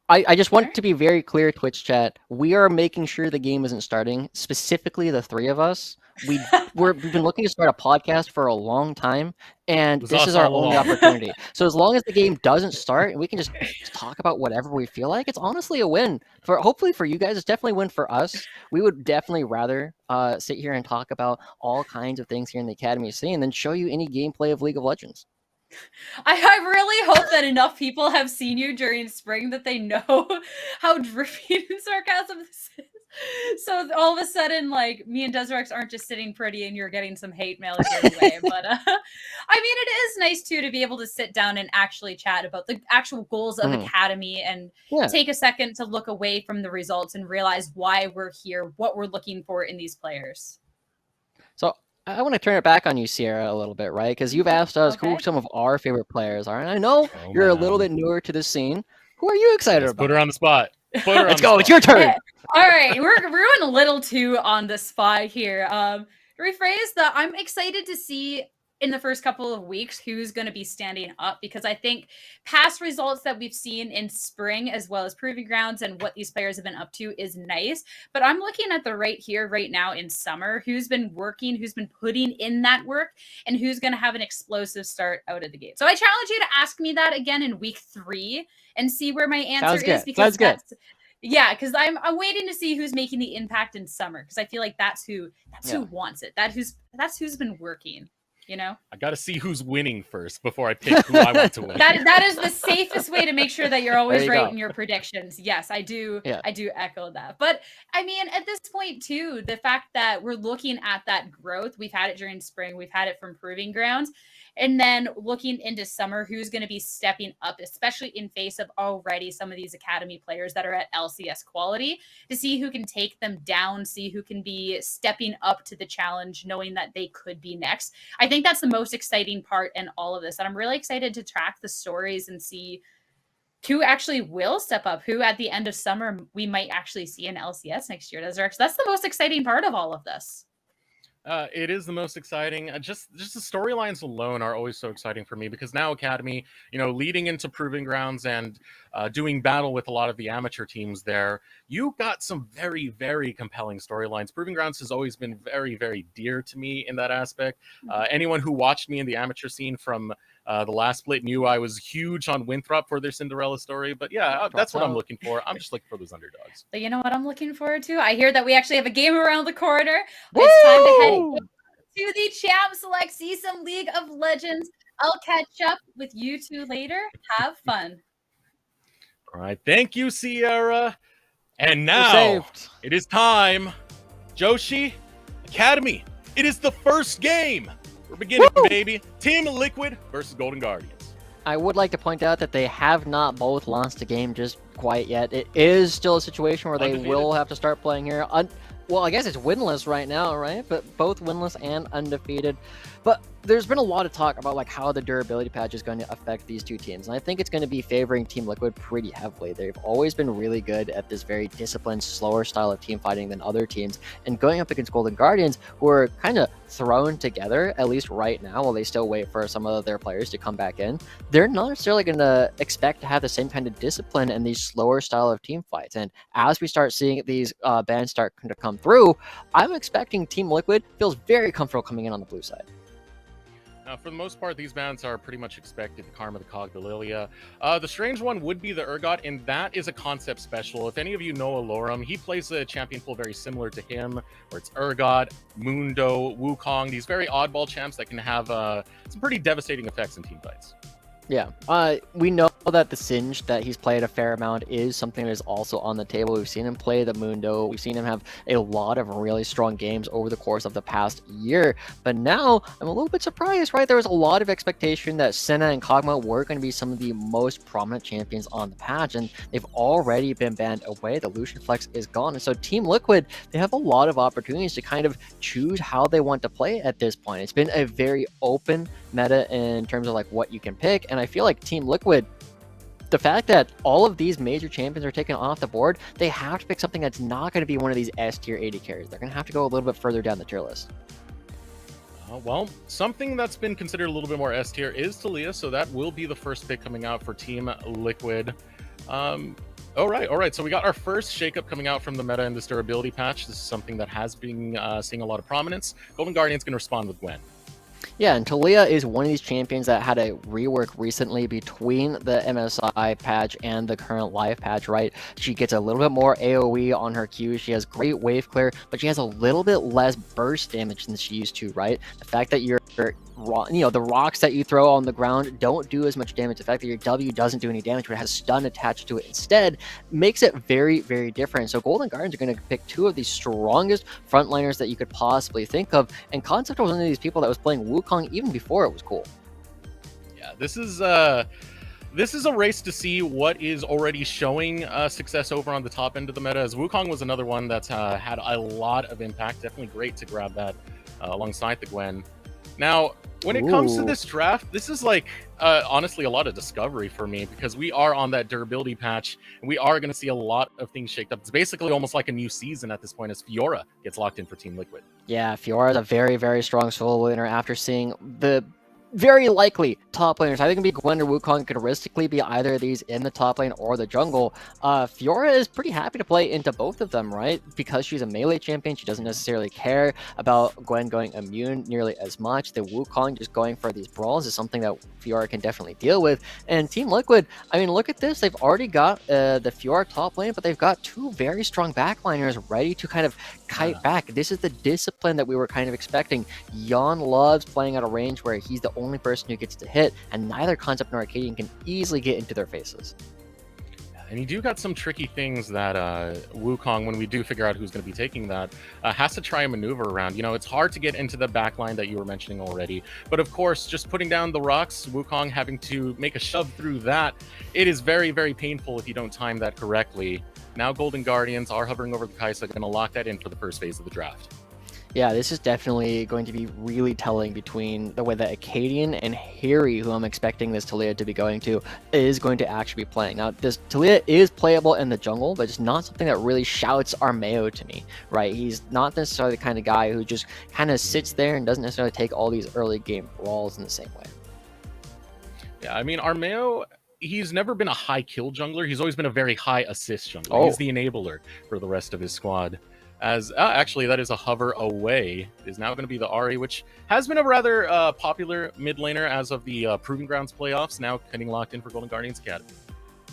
I just want to be very clear, Twitch chat. We are making sure the game isn't starting. Specifically, the three of us. We've been looking to start a podcast for a long time, and was this us is our all only along. opportunity. So as long as the game doesn't start, and we can just talk about whatever we feel like, it's honestly a win. For hopefully for you guys, it's definitely a win for us. We would definitely rather sit here and talk about all kinds of things here in the Academy scene than show you any gameplay of League of Legends. I really hope that enough people have seen you during spring that they know how drippy and sarcasm this is. So all of a sudden, like, me and Desrex aren't just sitting pretty and you're getting some hate mail your way. But I mean, it is nice too to be able to sit down and actually chat about the actual goals of Academy and take a second to look away from the results and realize why we're here, what we're looking for in these players. So I want to turn it back on you, Sierra, a little bit, right? Because you've asked us who some of our favorite players are, and I know you're a little bit newer to the scene. Who are you excited about? Put her on the spot. Let's go. It's your turn. All right, we're going a little too on the spot here. Rephrase that. I'm excited to see in the first couple of weeks who's going to be standing up, because I think past results that we've seen in spring as well as proving grounds and what these players have been up to is nice. But I'm looking at the right here, right now in summer, who's been working, who's been putting in that work, and who's going to have an explosive start out of the gate. So I challenge you to ask me that again in week 3 and see where my answer is. Because yeah, because I'm waiting to see who's making the impact in summer, because I feel like that's who wants it. That's who's been working. You know, I got to see who's winning first before I pick who I want to win. That is the safest way to make sure that you're always right in your predictions. Yes, I do. Yeah. I do echo that. But I mean, at this point too, the fact that we're looking at that growth, we've had it during spring, we've had it from proving grounds. And then looking into summer, who's going to be stepping up, especially in face of already some of these Academy players that are at LCS quality, to see who can take them down, see who can be stepping up to the challenge, knowing that they could be next. I think that's the most exciting part in all of this. And I'm really excited to track the stories and see who actually will step up, who at the end of summer we might actually see in LCS next year. That's the most exciting part of all of this. It is the most exciting. Just the storylines alone are always so exciting for me, because now Academy, leading into proving grounds and doing battle with a lot of the amateur teams there, you got some very, very compelling storylines. Proving grounds has always been very, very dear to me in that aspect. Anyone who watched me in the amateur scene from the last split knew I was huge on Winthrop for their Cinderella story. But yeah, that's what I'm looking for. I'm just looking for those underdogs. But you know what I'm looking forward to? I hear that we actually have a game around the corner. It's time to head to the Champ Select, see some League of Legends. I'll catch up with you two later. Have fun. All right. Thank you, Sierra. And now it is time. Joshi, Academy. It is the first game. We're beginning, baby. Team Liquid versus Golden Guardians. I would like to point out that they have not both lost a game just quite yet. It is still a situation where they will have to start playing here. Well, I guess it's winless right now, right? But both winless and undefeated. But there's been a lot of talk about like how the durability patch is going to affect these two teams. And I think it's going to be favoring Team Liquid pretty heavily. They've always been really good at this very disciplined, slower style of team fighting than other teams. And going up against Golden Guardians, who are kind of thrown together, at least right now, while they still wait for some of their players to come back in, they're not necessarily going to expect to have the same kind of discipline and these slower style of team fights. And as we start seeing these bans start to come through, I'm expecting Team Liquid feels very comfortable coming in on the blue side. Now, for the most part, these bans are pretty much expected. The Karma, the Cog, the Lilia. The strange one would be the Urgot, and that is a concept special. If any of you know Alorum, he plays a champion pool very similar to him, where it's Urgot, Mundo, Wukong, these very oddball champs that can have some pretty devastating effects in team fights. Yeah, we know that the Singe that he's played a fair amount is something that is also on the table. We've seen him play the Mundo. We've seen him have a lot of really strong games over the course of the past year. But now I'm a little bit surprised, right? There was a lot of expectation that Senna and Kog'Maw were going to be some of the most prominent champions on the patch, and they've already been banned away. The Lucian Flex is gone. And so Team Liquid, they have a lot of opportunities to kind of choose how they want to play at this point. It's been a very open meta in terms of like what you can pick. And I feel like Team Liquid, the fact that all of these major champions are taken off the board, they have to pick something that's not going to be one of these S tier 80 carries. They're going to have to go a little bit further down the tier list. Well, something that's been considered a little bit more S tier is Talia, so that will be the first pick coming out for Team Liquid. All right. So we got our first shakeup coming out from the meta in this durability patch. This is something that has been seeing a lot of prominence. Golden Guardian's going to respond with Gwen. Yeah, and Talia is one of these champions that had a rework recently between the MSI patch and the current live patch, right? She gets a little bit more AoE on her Q. She has great wave clear, but she has a little bit less burst damage than she used to, right? The fact that the rocks that you throw on the ground don't do as much damage. The fact that your W doesn't do any damage, but it has stun attached to it instead, makes it very, very different. So Golden Guardians are going to pick two of the strongest frontliners that you could possibly think of. And Concept was one of these people that was playing Wukong even before it was cool. Yeah, this is a race to see what is already showing success over on the top end of the meta, as Wukong was another one that's had a lot of impact. Definitely great to grab that alongside the Gwen. Now, when it comes to this draft, this is like, honestly, a lot of discovery for me, because we are on that durability patch, and we are going to see a lot of things shaked up. It's basically almost like a new season at this point as Fiora gets locked in for Team Liquid. Yeah, Fiora is a very, very strong solo winner after seeing the very likely top laners. I think it'd be Gwen or Wukong, could realistically be either of these in the top lane or the jungle. Fiora is pretty happy to play into both of them, right? Because she's a melee champion, she doesn't necessarily care about Gwen going immune nearly as much. The Wukong just going for these brawls is something that Fiora can definitely deal with. And Team Liquid, I mean, look at this. They've already got the Fiora top lane, but they've got two very strong backliners ready to kind of kite back. This is the discipline that we were kind of expecting. Jan loves playing at a range where he's the only person who gets to hit, and neither Concept nor Arcadian can easily get into their faces. And you do got some tricky things that Wukong, when we do figure out who's going to be taking that, has to try and maneuver around. You know, it's hard to get into the backline that you were mentioning already. But of course, just putting down the rocks, Wukong having to make a shove through that, it is very, very painful if you don't time that correctly. Now Golden Guardians are hovering over the Kai'Sa, going to lock that in for the first phase of the draft. Yeah, this is definitely going to be really telling between the way that Acadian and Harry, who I'm expecting this Talia to be going to, is going to actually be playing. Now, this Talia is playable in the jungle, but it's not something that really shouts Armeo to me, right? He's not necessarily the kind of guy who just kind of sits there and doesn't necessarily take all these early game brawls in the same way. Yeah, I mean, Armeo, he's never been a high kill jungler. He's always been a very high assist jungler. He's the enabler for the rest of his squad. As actually, that is a hover away. It is now going to be the Ahri, which has been a rather popular mid laner as of the Proving Grounds playoffs, now getting locked in for Golden Guardians Academy.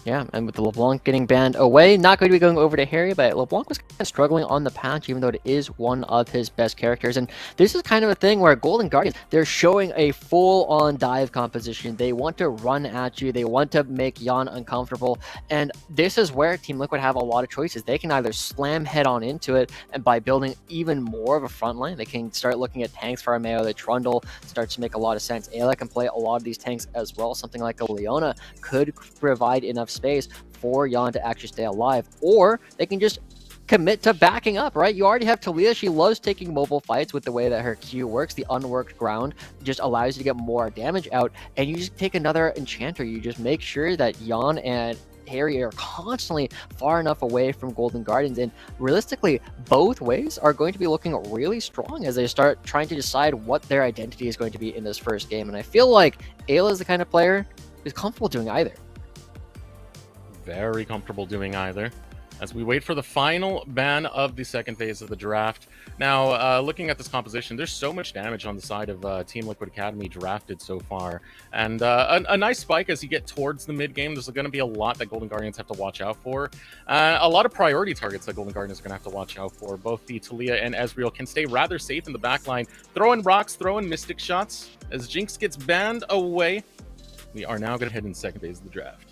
Yeah, and with the LeBlanc getting banned away, not going to be going over to Harry, but LeBlanc was kind of struggling on the patch, even though it is one of his best characters. And this is kind of a thing where Golden Guardians, they're showing a full-on dive composition. They want to run at you. They want to make Jan uncomfortable. And this is where Team Liquid have a lot of choices. They can either slam head-on into it, and by building even more of a front line, they can start looking at tanks for Armeo. The Trundle starts to make a lot of sense. Ayla can play a lot of these tanks as well. Something like a Leona could provide enough space for Jan to actually stay alive, or they can just commit to backing up, right? You already have Talia. She loves taking mobile fights with the way that her Q works. The unworked ground just allows you to get more damage out, and you just take another enchanter. You just make sure that Jan and Harry are constantly far enough away from Golden Guardians, and realistically, both ways are going to be looking really strong as they start trying to decide what their identity is going to be in this first game. And I feel like Ayla is the kind of player who's comfortable doing either. Very comfortable doing either, as we wait for the final ban of the second phase of the draft. Now, looking at this composition, there's so much damage on the side of Team Liquid Academy drafted so far, and a nice spike as you get towards the mid game. There's going to be a lot that Golden Guardians have to watch out for. A lot of priority targets that Golden Guardians are going to have to watch out for. Both the Talia and Ezreal can stay rather safe in the backline, throwing rocks, throwing mystic shots. As Jinx gets banned away, we are now going to head in the second phase of the draft.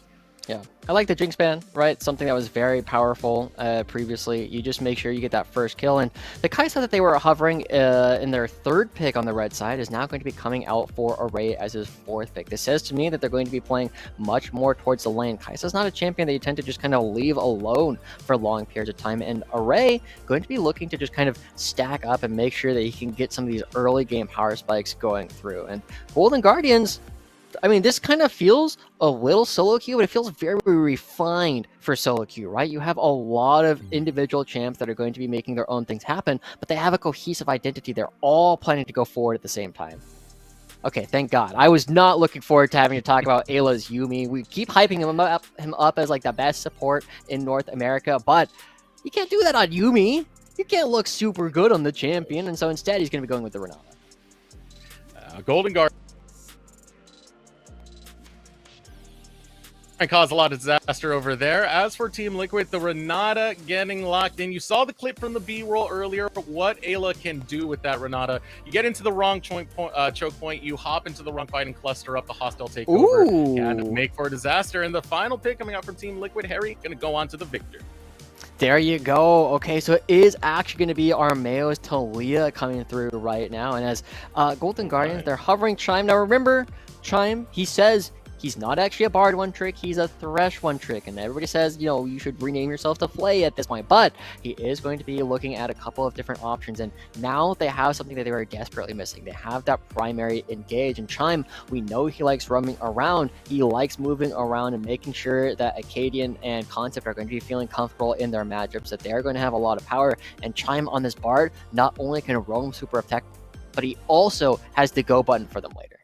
Yeah, I like the Jinx ban, right? Something that was very powerful previously. You just make sure you get that first kill. And the Kai'Sa that they were hovering in their third pick on the red side is now going to be coming out for Array as his fourth pick. This says to me that they're going to be playing much more towards the lane. Kai'Sa's not a champion that you tend to just kind of leave alone for long periods of time. And Array going to be looking to just kind of stack up and make sure that he can get some of these early game power spikes going through. And Golden Guardians, I mean, this kind of feels a little solo queue, but it feels very refined for solo queue, right? You have a lot of individual champs that are going to be making their own things happen, but they have a cohesive identity. They're all planning to go forward at the same time. Okay, thank God. I was not looking forward to having to talk about Ayla's Yuumi. We keep hyping him up as like the best support in North America, but you can't do that on Yuumi. You can't look super good on the champion, and so instead he's going to be going with the Renata. Golden Guard and cause a lot of disaster over there. As for Team Liquid, the Renata getting locked in. You saw the clip from the B-roll earlier. What Ayla can do with that Renata. You get into the wrong choke point, you hop into the wrong fight and cluster up the hostile takeover. Ooh. And make for a disaster. And the final pick coming out from Team Liquid, Harry, going to go on to the victor. There you go. Okay, so it is actually going to be Armeo's Talia coming through right now. And as Golden Guardians, they're hovering Chime. Now remember, Chime, he says he's not actually a Bard one trick, he's a Thresh one trick. And everybody says, you know, you should rename yourself to Flay at this point. But he is going to be looking at a couple of different options. And now they have something that they were desperately missing. They have that primary engage. And Chime, we know he likes roaming around. He likes moving around and making sure that Acadian and Concept are going to be feeling comfortable in their matchups, that they're going to have a lot of power. And Chime on this Bard not only can roam super effective, but he also has the go button for them later.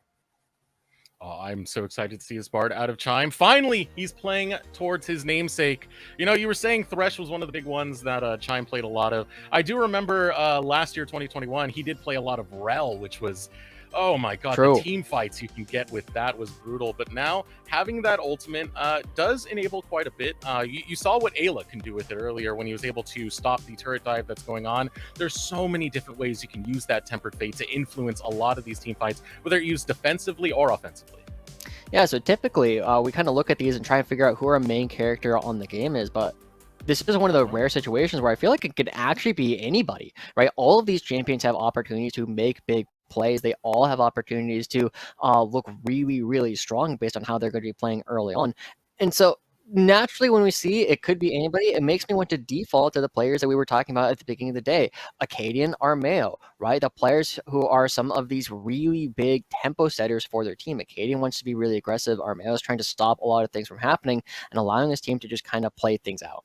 Oh, I'm so excited to see his Bard out of Chime. Finally, he's playing towards his namesake. You know, you were saying Thresh was one of the big ones that Chime played a lot of. I do remember last year, 2021, he did play a lot of Rel, which was, oh my god, True. The team fights you can get with that was brutal. But now, having that ultimate does enable quite a bit. You saw what Ayla can do with it earlier when he was able to stop the turret dive that's going on. There's so many different ways you can use that Tempered Fate to influence a lot of these team fights, whether used defensively or offensively. Yeah, so typically we kind of look at these and try and figure out who our main character on the game is, but this is one of the rare situations where I feel like it could actually be anybody, right? All of these champions have opportunities to make big plays. They all have opportunities to look really, really strong based on how they're going to be playing early on. And so naturally, when we see it could be anybody, it makes me want to default to the players that we were talking about at the beginning of the day. Acadian, Armeo, right? The players who are some of these really big tempo setters for their team. Acadian wants to be really aggressive. Armeo is trying to stop a lot of things from happening and allowing his team to just kind of play things out.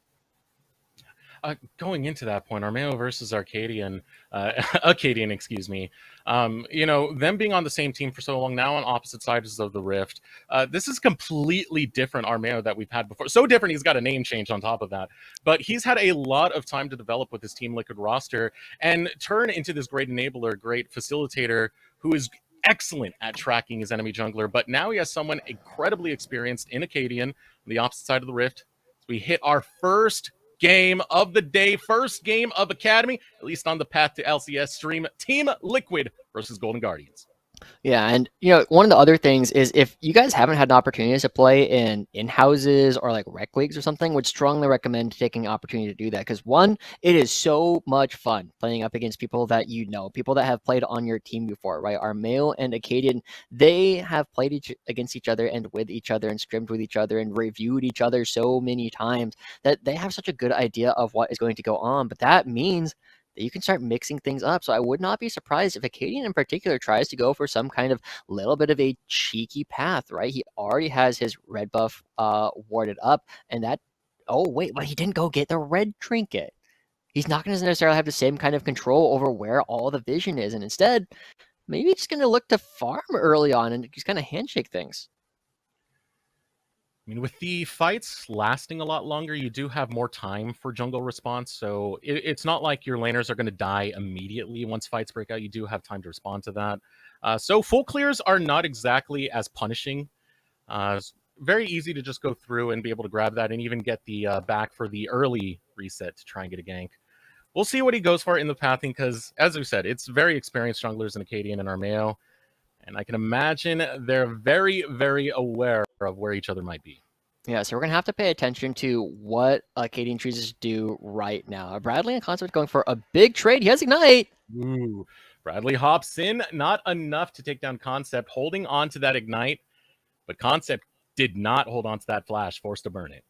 Going into that point, Armeo versus Acadian, excuse me. You know, them being on the same team for so long, now on opposite sides of the rift, this is completely different Armeo that we've had before. So different, he's got a name change on top of that. But he's had a lot of time to develop with his Team Liquid roster and turn into this great enabler, great facilitator who is excellent at tracking his enemy jungler. But now he has someone incredibly experienced in Acadian on the opposite side of the rift. So we hit our first game of the day, first game of Academy, at least on the path to LCS stream. Team Liquid versus Golden Guardians. Yeah, and you know, one of the other things is if you guys haven't had an opportunity to play in houses or like rec leagues or something, would strongly recommend taking an opportunity to do that. Because one, it is so much fun playing up against people that you know, people that have played on your team before, right? Armeo and Acadian, they have played against each other and with each other and scrimmed with each other and reviewed each other so many times that they have such a good idea of what is going to go on. But that means that you can start mixing things up. So I would not be surprised if Acadian in particular tries to go for some kind of little bit of a cheeky path, right? He already has his red buff warded up, and that, oh wait, but he didn't go get the red trinket. He's not going to necessarily have the same kind of control over where all the vision is, and instead, maybe he's just going to look to farm early on and just kind of handshake things. I mean, with the fights lasting a lot longer, you do have more time for jungle response. So it's not like your laners are going to die immediately once fights break out. You do have time to respond to that. So full clears are not exactly as punishing. It's very easy to just go through and be able to grab that and even get the back for the early reset to try and get a gank. We'll see what he goes for in the pathing because, as we said, it's very experienced junglers in Acadian and Armeo. And I can imagine they're very, very aware of where each other might be. Yeah, so we're going to have to pay attention to what Acadian chooses to do right now. Bradley and Concept going for a big trade. He has Ignite. Ooh, Bradley hops in. Not enough to take down Concept, holding on to that Ignite. But Concept did not hold on to that flash, forced to burn it.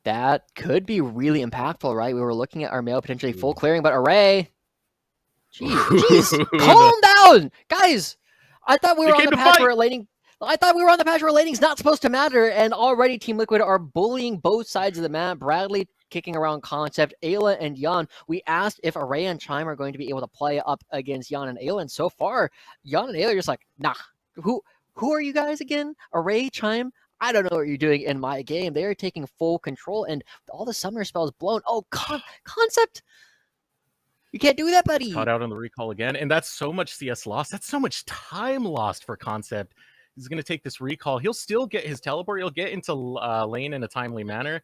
That could be really impactful, right? We were looking at Armeo potentially full clearing, but Array. Jeez, calm down, guys. I thought we were on the patch where laning. I thought we were on the patch where laning's not supposed to matter, and already Team Liquid are bullying both sides of the map. Bradley kicking around Concept, Ayla and Yan. We asked if Array and Chime are going to be able to play up against Yan and Ayla, and so far, Yan and Ayla are just like, nah, who are you guys again? Array, Chime? I don't know what you're doing in my game. They are taking full control, and all the summoner spells blown. Oh, Concept! You can't do that, buddy. Caught out on the recall again, and that's so much CS lost. That's so much time lost for Concept. He's going to take this recall. He'll still get his teleport. He'll get into lane in a timely manner.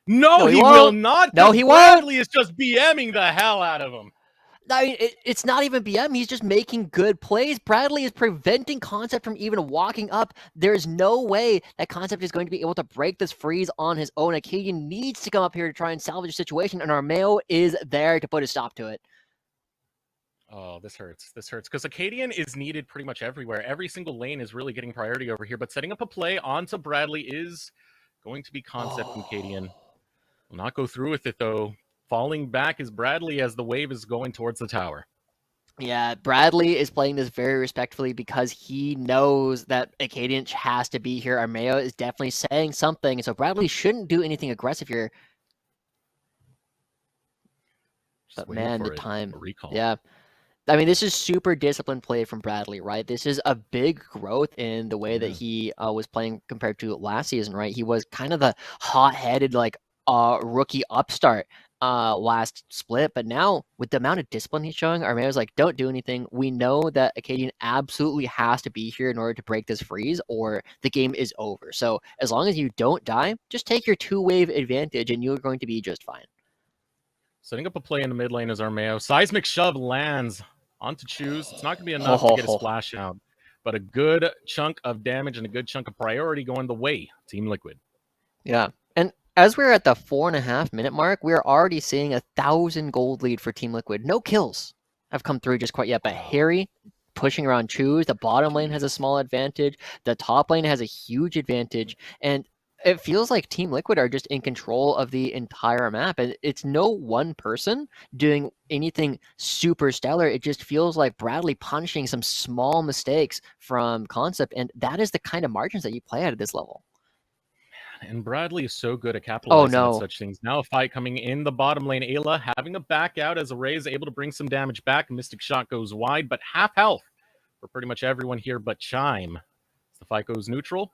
No, he will not. No, he won't. won't. Bradley is just BMing the hell out of him. I mean, it's not even BM. He's just making good plays. Bradley is preventing Concept from even walking up. There's no way that Concept is going to be able to break this freeze on his own. Acadian needs to come up here to try and salvage the situation, and Armeo is there to put a stop to it. Oh, this hurts. This hurts because Acadian is needed pretty much everywhere. Every single lane is really getting priority over here, but setting up a play onto Bradley is going to be Concept from Acadian. Will not go through with it, though. Falling back is Bradley as the wave is going towards the tower. Yeah, Bradley is playing this very respectfully because he knows that Acadian has to be here. Armeo is definitely saying something, so Bradley shouldn't do anything aggressive here. But man, the time. Yeah. I mean, this is super disciplined play from Bradley, right? This is a big growth in the way that he was playing compared to last season, right? He was kind of the hot-headed, like, rookie upstart last split, but now with the amount of discipline he's showing, Armeo's like, don't do anything. We know that Acadian absolutely has to be here in order to break this freeze or the game is over. So as long as you don't die, just take your 2-wave advantage and you're going to be just fine. Setting up a play in the mid lane is Armeo. Seismic shove lands onto Choose. It's not going to be enough to get a splash out, but a good chunk of damage and a good chunk of priority going the way Team Liquid. Yeah, and as we're at the 4.5 minute mark, we're already seeing 1,000 gold lead for Team Liquid. No kills have come through just quite yet, but Harry pushing around Choose. The bottom lane has a small advantage. The top lane has a huge advantage, and it feels like Team Liquid are just in control of the entire map. And it's no one person doing anything super stellar. It just feels like Bradley punishing some small mistakes from Concept, and that is the kind of margins that you play at this level. And Bradley is so good at capitalizing on such things. Now a fight coming in the bottom lane. Ayla having a back out as Array is able to bring some damage back. Mystic Shot goes wide, but half health for pretty much everyone here but Chime. As the fight goes neutral.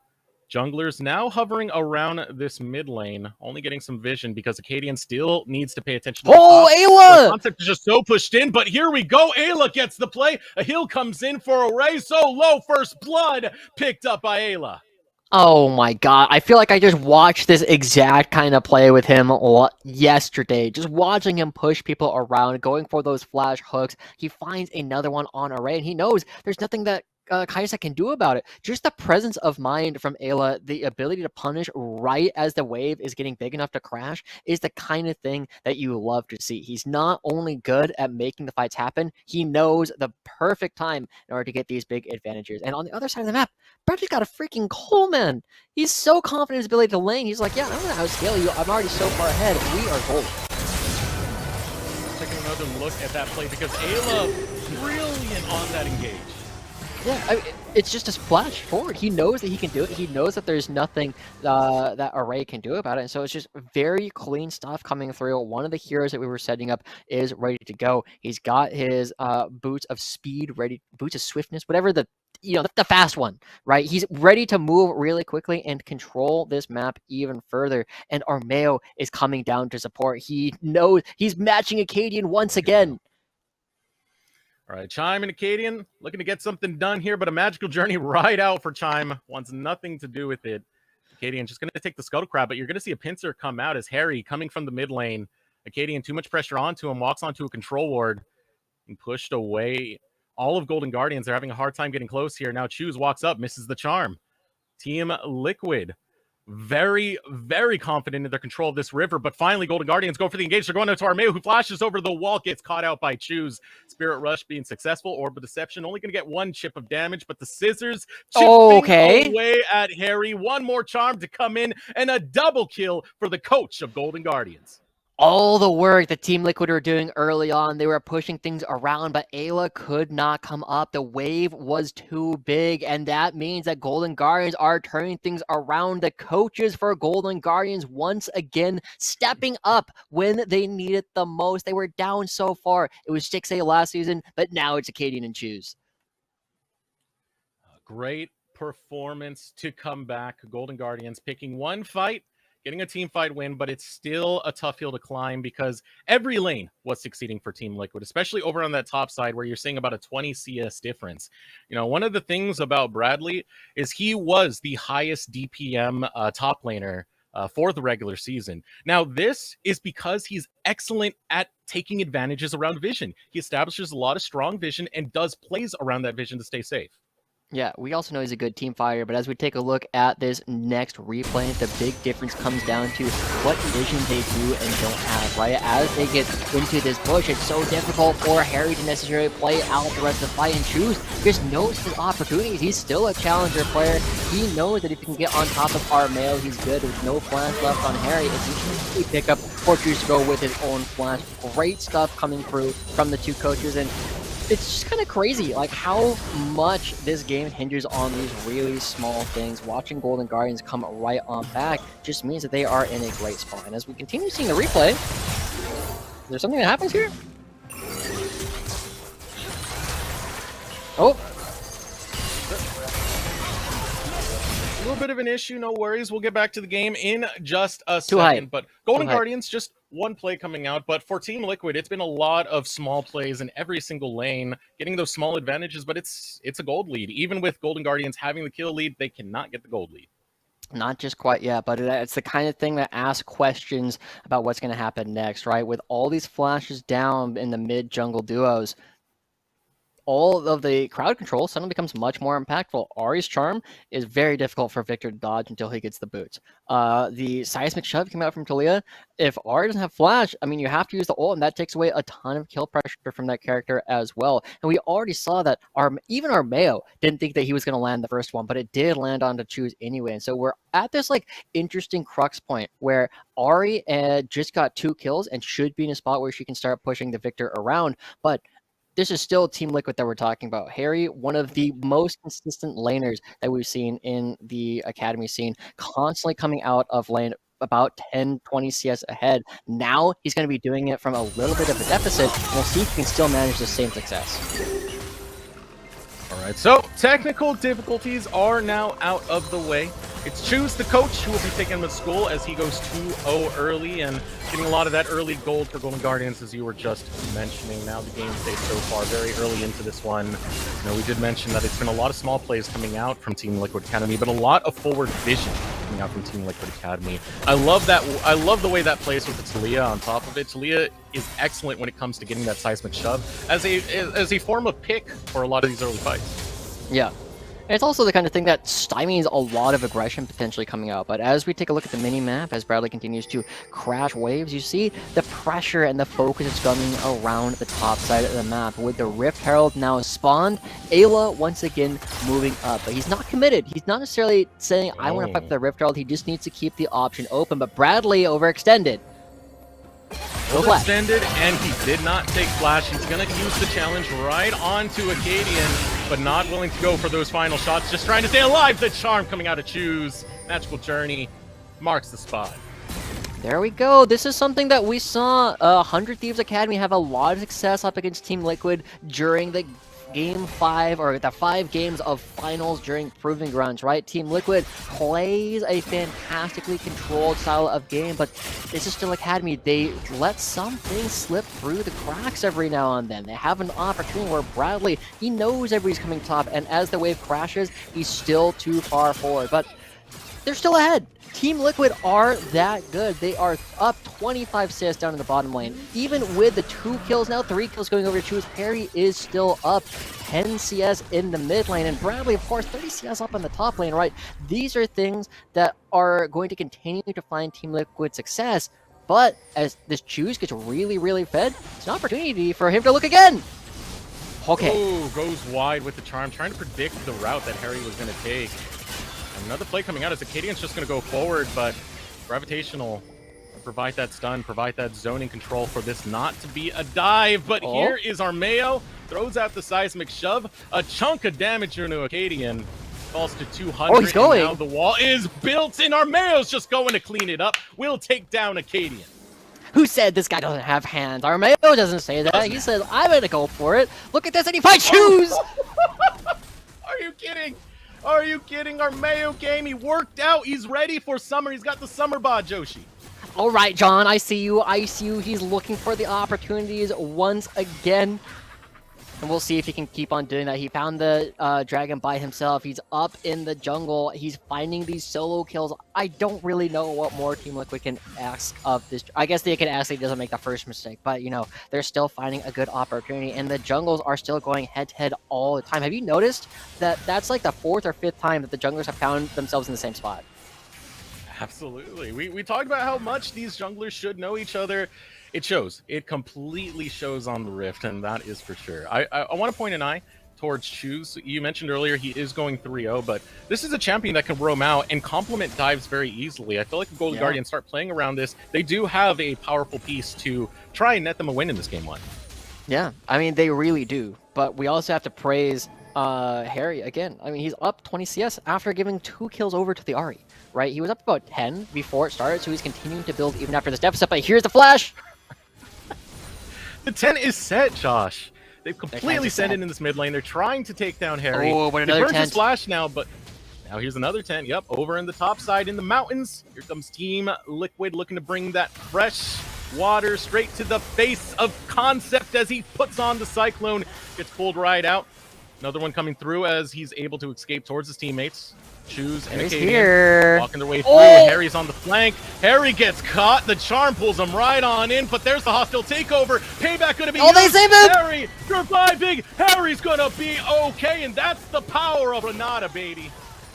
Junglers now hovering around this mid lane, only getting some vision because Acadian still needs to pay attention to Ayla! Concept is just so pushed in, but here we go. Ayla gets the play. A heal comes in for Array. So low, first blood picked up by Ayla. Oh my god, I feel like I just watched this exact kind of play with him yesterday. Just watching him push people around, going for those flash hooks. He finds another one on Array, and he knows there's nothing that Kaisa can do about it. Just the presence of mind from Ayla, the ability to punish right as the wave is getting big enough to crash, is the kind of thing that you love to see. He's not only good at making the fights happen, he knows the perfect time in order to get these big advantages. And on the other side of the map, Bradley's got a freaking Coleman. He's so confident in his ability to lane. He's like, yeah, I'm going to outscale you. I'm already so far ahead. We are gold. Taking another look at that play because Ayla, brilliant on that engage. Yeah, I mean, it's just a splash forward. He knows that he can do it. He knows that there's nothing that Array can do about it. And so it's just very clean stuff coming through. One of the heroes that we were setting up is ready to go. He's got his boots of speed ready, boots of swiftness, whatever the fast one, right? He's ready to move really quickly and control this map even further. And Armeo is coming down to support. He knows he's matching Acadian once again. All right, Chime and Acadian looking to get something done here, but a magical journey right out for Chime. Wants nothing to do with it. Acadian just going to take the Scuttle Crab, but you're going to see a pincer come out as Harry coming from the mid lane. Acadian, too much pressure onto him, walks onto a control ward and pushed away. All of Golden Guardians are having a hard time getting close here. Now Choose walks up, misses the charm. Team Liquid, very, very confident in their control of this river, but finally Golden Guardians go for the engage. They're going out to Armeo, who flashes over the wall, gets caught out by Choose. Spirit Rush being successful. Orb of Deception only going to get one chip of damage, but the Scissors chipping away at Harry. One more charm to come in, and a double kill for the coach of Golden Guardians. All the work that Team Liquid were doing early on, they were pushing things around, but Ayla could not come up. The wave was too big, and that means that Golden Guardians are turning things around. The coaches for Golden Guardians once again stepping up when they need it the most. They were down so far. It was 6A last season, but now it's Acadian and Choose. Great performance to come back. Golden Guardians picking one fight, getting a team fight win, but it's still a tough hill to climb because every lane was succeeding for Team Liquid, especially over on that top side where you're seeing about a 20 CS difference. You know, one of the things about Bradley is he was the highest DPM top laner for the regular season. Now, this is because he's excellent at taking advantages around vision. He establishes a lot of strong vision and does plays around that vision to stay safe. Yeah, we also know he's a good team fighter, but as we take a look at this next replay, the big difference comes down to what vision they do and don't have, right? As they get into this bush, it's so difficult for Harry to necessarily play out the rest of the fight and choose. Just knows his opportunities. He's still a challenger player. He knows that if he can get on top of Armail, he's good. With no flash left on Harry, it's a pick up or choose to go with his own flash. Great stuff coming through from the two coaches, and it's just kind of crazy, like how much this game hinges on these really small things. Watching Golden Guardians come right on back just means that they are in a great spot. And as we continue seeing the replay, is there something that happens here? Oh! A little bit of an issue, no worries. We'll get back to the game in just a second. But Golden Guardians, just one play coming out. But for Team Liquid, it's been a lot of small plays in every single lane, getting those small advantages, but it's a gold lead. Even with Golden Guardians having the kill lead, they cannot get the gold lead. Not just quite yet, but it's the kind of thing that asks questions about what's going to happen next, right? With all these flashes down in the mid-jungle duos, all of the crowd control suddenly becomes much more impactful. Ahri's charm is very difficult for Victor to dodge until he gets the boots. The seismic shove coming out from Talia, if Ahri doesn't have flash, I mean, you have to use the ult, and that takes away a ton of kill pressure from that character as well. And we already saw that even Armail didn't think that he was going to land the first one, but it did land on to choose anyway. And so we're at this like interesting crux point where Ahri just got 2 kills and should be in a spot where she can start pushing the Victor around, but this is still Team Liquid that we're talking about. Harry, one of the most consistent laners that we've seen in the Academy scene, constantly coming out of lane about 10, 20 CS ahead. Now he's going to be doing it from a little bit of a deficit, and we'll see if he can still manage the same success. All right, so technical difficulties are now out of the way. It's Choose, the coach, who will be taking him to school as he goes 2-0 early and getting a lot of that early gold for Golden Guardians, as you were just mentioning. Now the game state so far, very early into this one. You know, we did mention that it's been a lot of small plays coming out from Team Liquid Academy, but a lot of forward vision coming out from Team Liquid Academy. I love that. I love the way that plays with the Talia on top of it. Talia is excellent when it comes to getting that seismic shove as a form of pick for a lot of these early fights. Yeah. And it's also the kind of thing that stymies a lot of aggression potentially coming out. But as we take a look at the mini-map, as Bradley continues to crash waves, you see the pressure and the focus is coming around the top side of the map. With the Rift Herald now spawned, Ayla once again moving up. But he's not committed. He's not necessarily saying, I want to fight for the Rift Herald. He just needs to keep the option open. But Bradley overextended. Overextended, and he did not take flash. He's going to use the challenge right onto Acadian, but not willing to go for those final shots. Just trying to stay alive. The charm coming out of Choose. Magical Journey marks the spot. There we go. This is something that we saw 100 Thieves Academy have a lot of success up against Team Liquid during the Game 5, or the 5 games of finals during Proving Grounds, right? Team Liquid plays a fantastically controlled style of game, but this is still Academy. They let some things slip through the cracks every now and then. They have an opportunity where Bradley, he knows everybody's coming top, and as the wave crashes, he's still too far forward, but they're still ahead. Team Liquid are that good. They are up 25 CS down in the bottom lane. Even with the 2 kills, now 3 kills going over to Choose, Perry is still up 10 CS in the mid lane. And Bradley, of course, 30 CS up in the top lane, right? These are things that are going to continue to find Team Liquid success. But as this Choose gets really, really fed, it's an opportunity for him to look again. Okay. Oh, goes wide with the charm, trying to predict the route that Harry was going to take. Another play coming out as Acadian's just going to go forward, but Gravitational provide that stun, provide that zoning control for this not to be a dive. But here is Armail, throws out the seismic shove, a chunk of damage into Acadian, falls to 200. Oh, he's going. And now the wall is built, and Armail's just going to clean it up. We'll take down Acadian. Who said this guy doesn't have hands? Armail doesn't say that. He said, I'm going to go for it. Look at this, and he finds Choose! Are you kidding? Are you kidding? Our Mayo game, he worked out. He's ready for summer. He's got the summer bod, Joshi. All right, John, I see you. I see you. He's looking for the opportunities once again. And we'll see if he can keep on doing that. He found the dragon by himself. He's up in the jungle. He's finding these solo kills. I don't really know what more Team Liquid can ask of this. I guess they can ask that he doesn't make the first mistake. But, you know, they're still finding a good opportunity. And the jungles are still going head-to-head all the time. Have you noticed that that's like the 4th or 5th time that the junglers have found themselves in the same spot? Absolutely. We talked about how much these junglers should know each other. It shows. It completely shows on the Rift, and that is for sure. I want to point an eye towards Choose. You mentioned earlier he is going 3-0, but this is a champion that can roam out and complement dives very easily. I feel like if Golden Guardians start playing around this, they do have a powerful piece to try and net them a win in this game 1. Yeah, I mean, they really do. But we also have to praise Harry again. I mean, he's up 20 CS after giving 2 kills over to the Ahri, right? He was up about 10 before it started, so he's continuing to build even after this deficit. But here's the flash! The 10 is set, Josh. They've completely sent it in this mid lane. They're trying to take down Harry. Oh, but They another burned 10. his flash now, but now here's another 10. Yep, over in the top side in the mountains. Here comes Team Liquid looking to bring that fresh water straight to the face of Concept as he puts on the Cyclone. Gets pulled right out. Another one coming through as he's able to escape towards his teammates. Choose and He's Acadian here. walking their way through. Oh! Harry's on the flank. Harry gets caught. The charm pulls him right on in, but there's the hostile takeover. Payback gonna be Oh, they used. saved him! Harry surviving. Harry's gonna be okay, and that's the power of Renata, baby.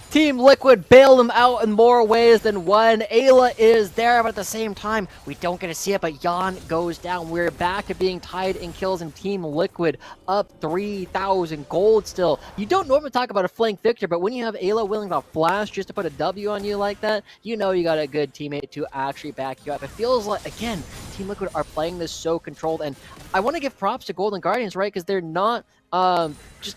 Team Liquid bailed him out in more ways than one. Ayla is there, but at the same time, we don't get to see it, but Jan goes down. We're back to being tied in kills, and Team Liquid up 3,000 gold still. You don't normally talk about a flank victor, but when you have Ayla willing to flash just to put a W on you like that, you know you got a good teammate to actually back you up. It feels like, again, Team Liquid are playing this so controlled, and I want to give props to Golden Guardians, right? Because they're not just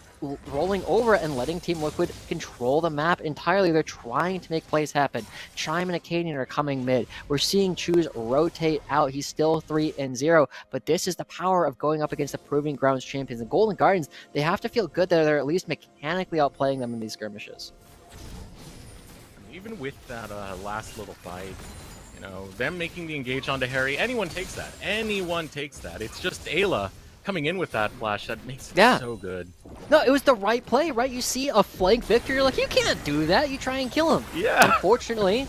rolling over and letting Team Liquid control the map entirely. They're trying to make plays happen. Chime and Acadian are coming mid. We're seeing Choose rotate out. He's still 3-0, but this is the power of going up against the Proving Grounds champions. And Golden Guardians, they have to feel good that they're at least mechanically outplaying them in these skirmishes. Even with that last little fight, you know, them making the engage onto Harry, anyone takes that. Anyone takes that. It's just Ayla coming in with that flash that makes it so good. No, it was the right play, right? You see a flank victor, you're like, you can't do that. You try and kill him. Yeah. Unfortunately,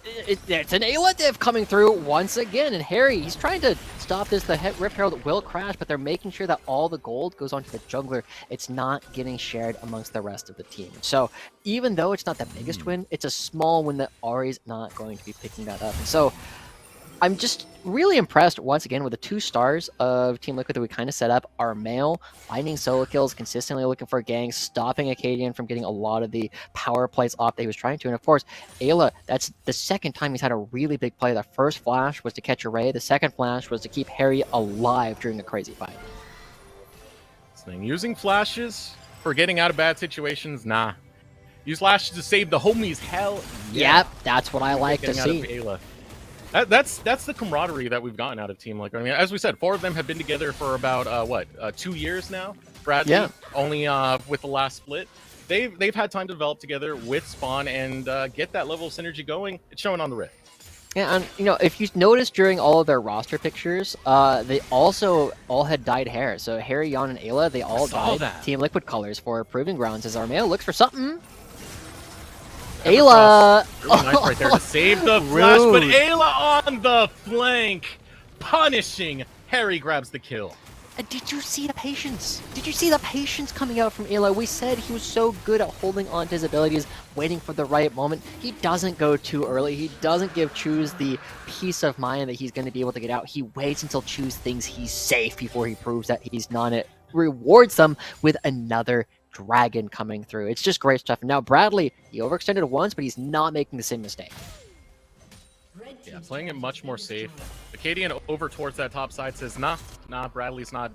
it's an Ayla div coming through once again, and Harry, he's trying to stop this. The Rift Herald will crash, but they're making sure that all the gold goes onto the jungler. It's not getting shared amongst the rest of the team. So even though it's not the biggest win, it's a small win that Ahri's not going to be picking that up. So I'm just really impressed once again with the 2 stars of Team Liquid that we kind of set up. Armail finding solo kills, consistently looking for gangs, stopping Acadian from getting a lot of the power plays off that he was trying to. And of course, Ayla, that's the second time he's had a really big play. The first flash was to catch a Ray. The second flash was to keep Harry alive during a crazy fight. Using flashes for getting out of bad situations, nah. Use flashes to save the homies, hell yeah. Yep, that's what I like to see. Ayla. That's the camaraderie that we've gotten out of Team Liquid. I mean, as we said, 4 of them have been together for about 2 years now. Bradley, only with the last split. They've had time to develop together with Spawn and get that level of synergy going. It's showing on the Rift. Yeah, and you know, if you noticed during all of their roster pictures, they also all had dyed hair. So Harry, Jan, and Ayla, they all dyed Team Liquid colors for Proving Grounds as Armail looks for something. Ayla! Really nice right there to save the flash, but Ayla on the flank, punishing. Harry grabs the kill. Did you see the patience? Did you see the patience coming out from Ayla? We said he was so good at holding on to his abilities, waiting for the right moment. He doesn't go too early. He doesn't give Choose the peace of mind that he's going to be able to get out. He waits until Choose thinks he's safe before he proves that he's not. It rewards them with another dragon coming through. It's just great stuff. And now Bradley, he overextended once, but he's not making the same mistake. Yeah, playing it much more safe. Acadian over towards that top side says, nah, Bradley's not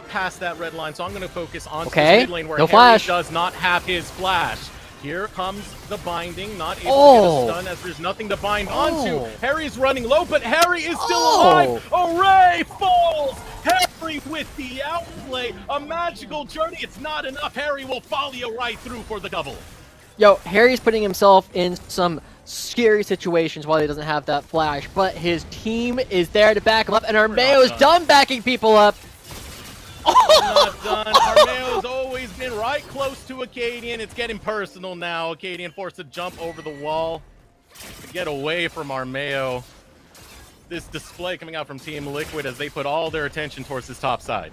past that red line, so I'm going to focus on this mid lane where Harry does not have his flash. Here comes the binding, not able to get a stun as there's nothing to bind onto. Harry's running low, but Harry is still alive. Array falls. Harry with the outplay. A magical journey. It's not enough. Harry will follow you right through for the double. Yo, Harry's putting himself in some scary situations while he doesn't have that flash, but his team is there to back him up, and Armeo's done backing people up. Not done. Armeo's always been right close to Acadian. It's getting personal now. Acadian forced to jump over the wall to get away from Armeo. This display coming out from Team Liquid as they put all their attention towards this top side.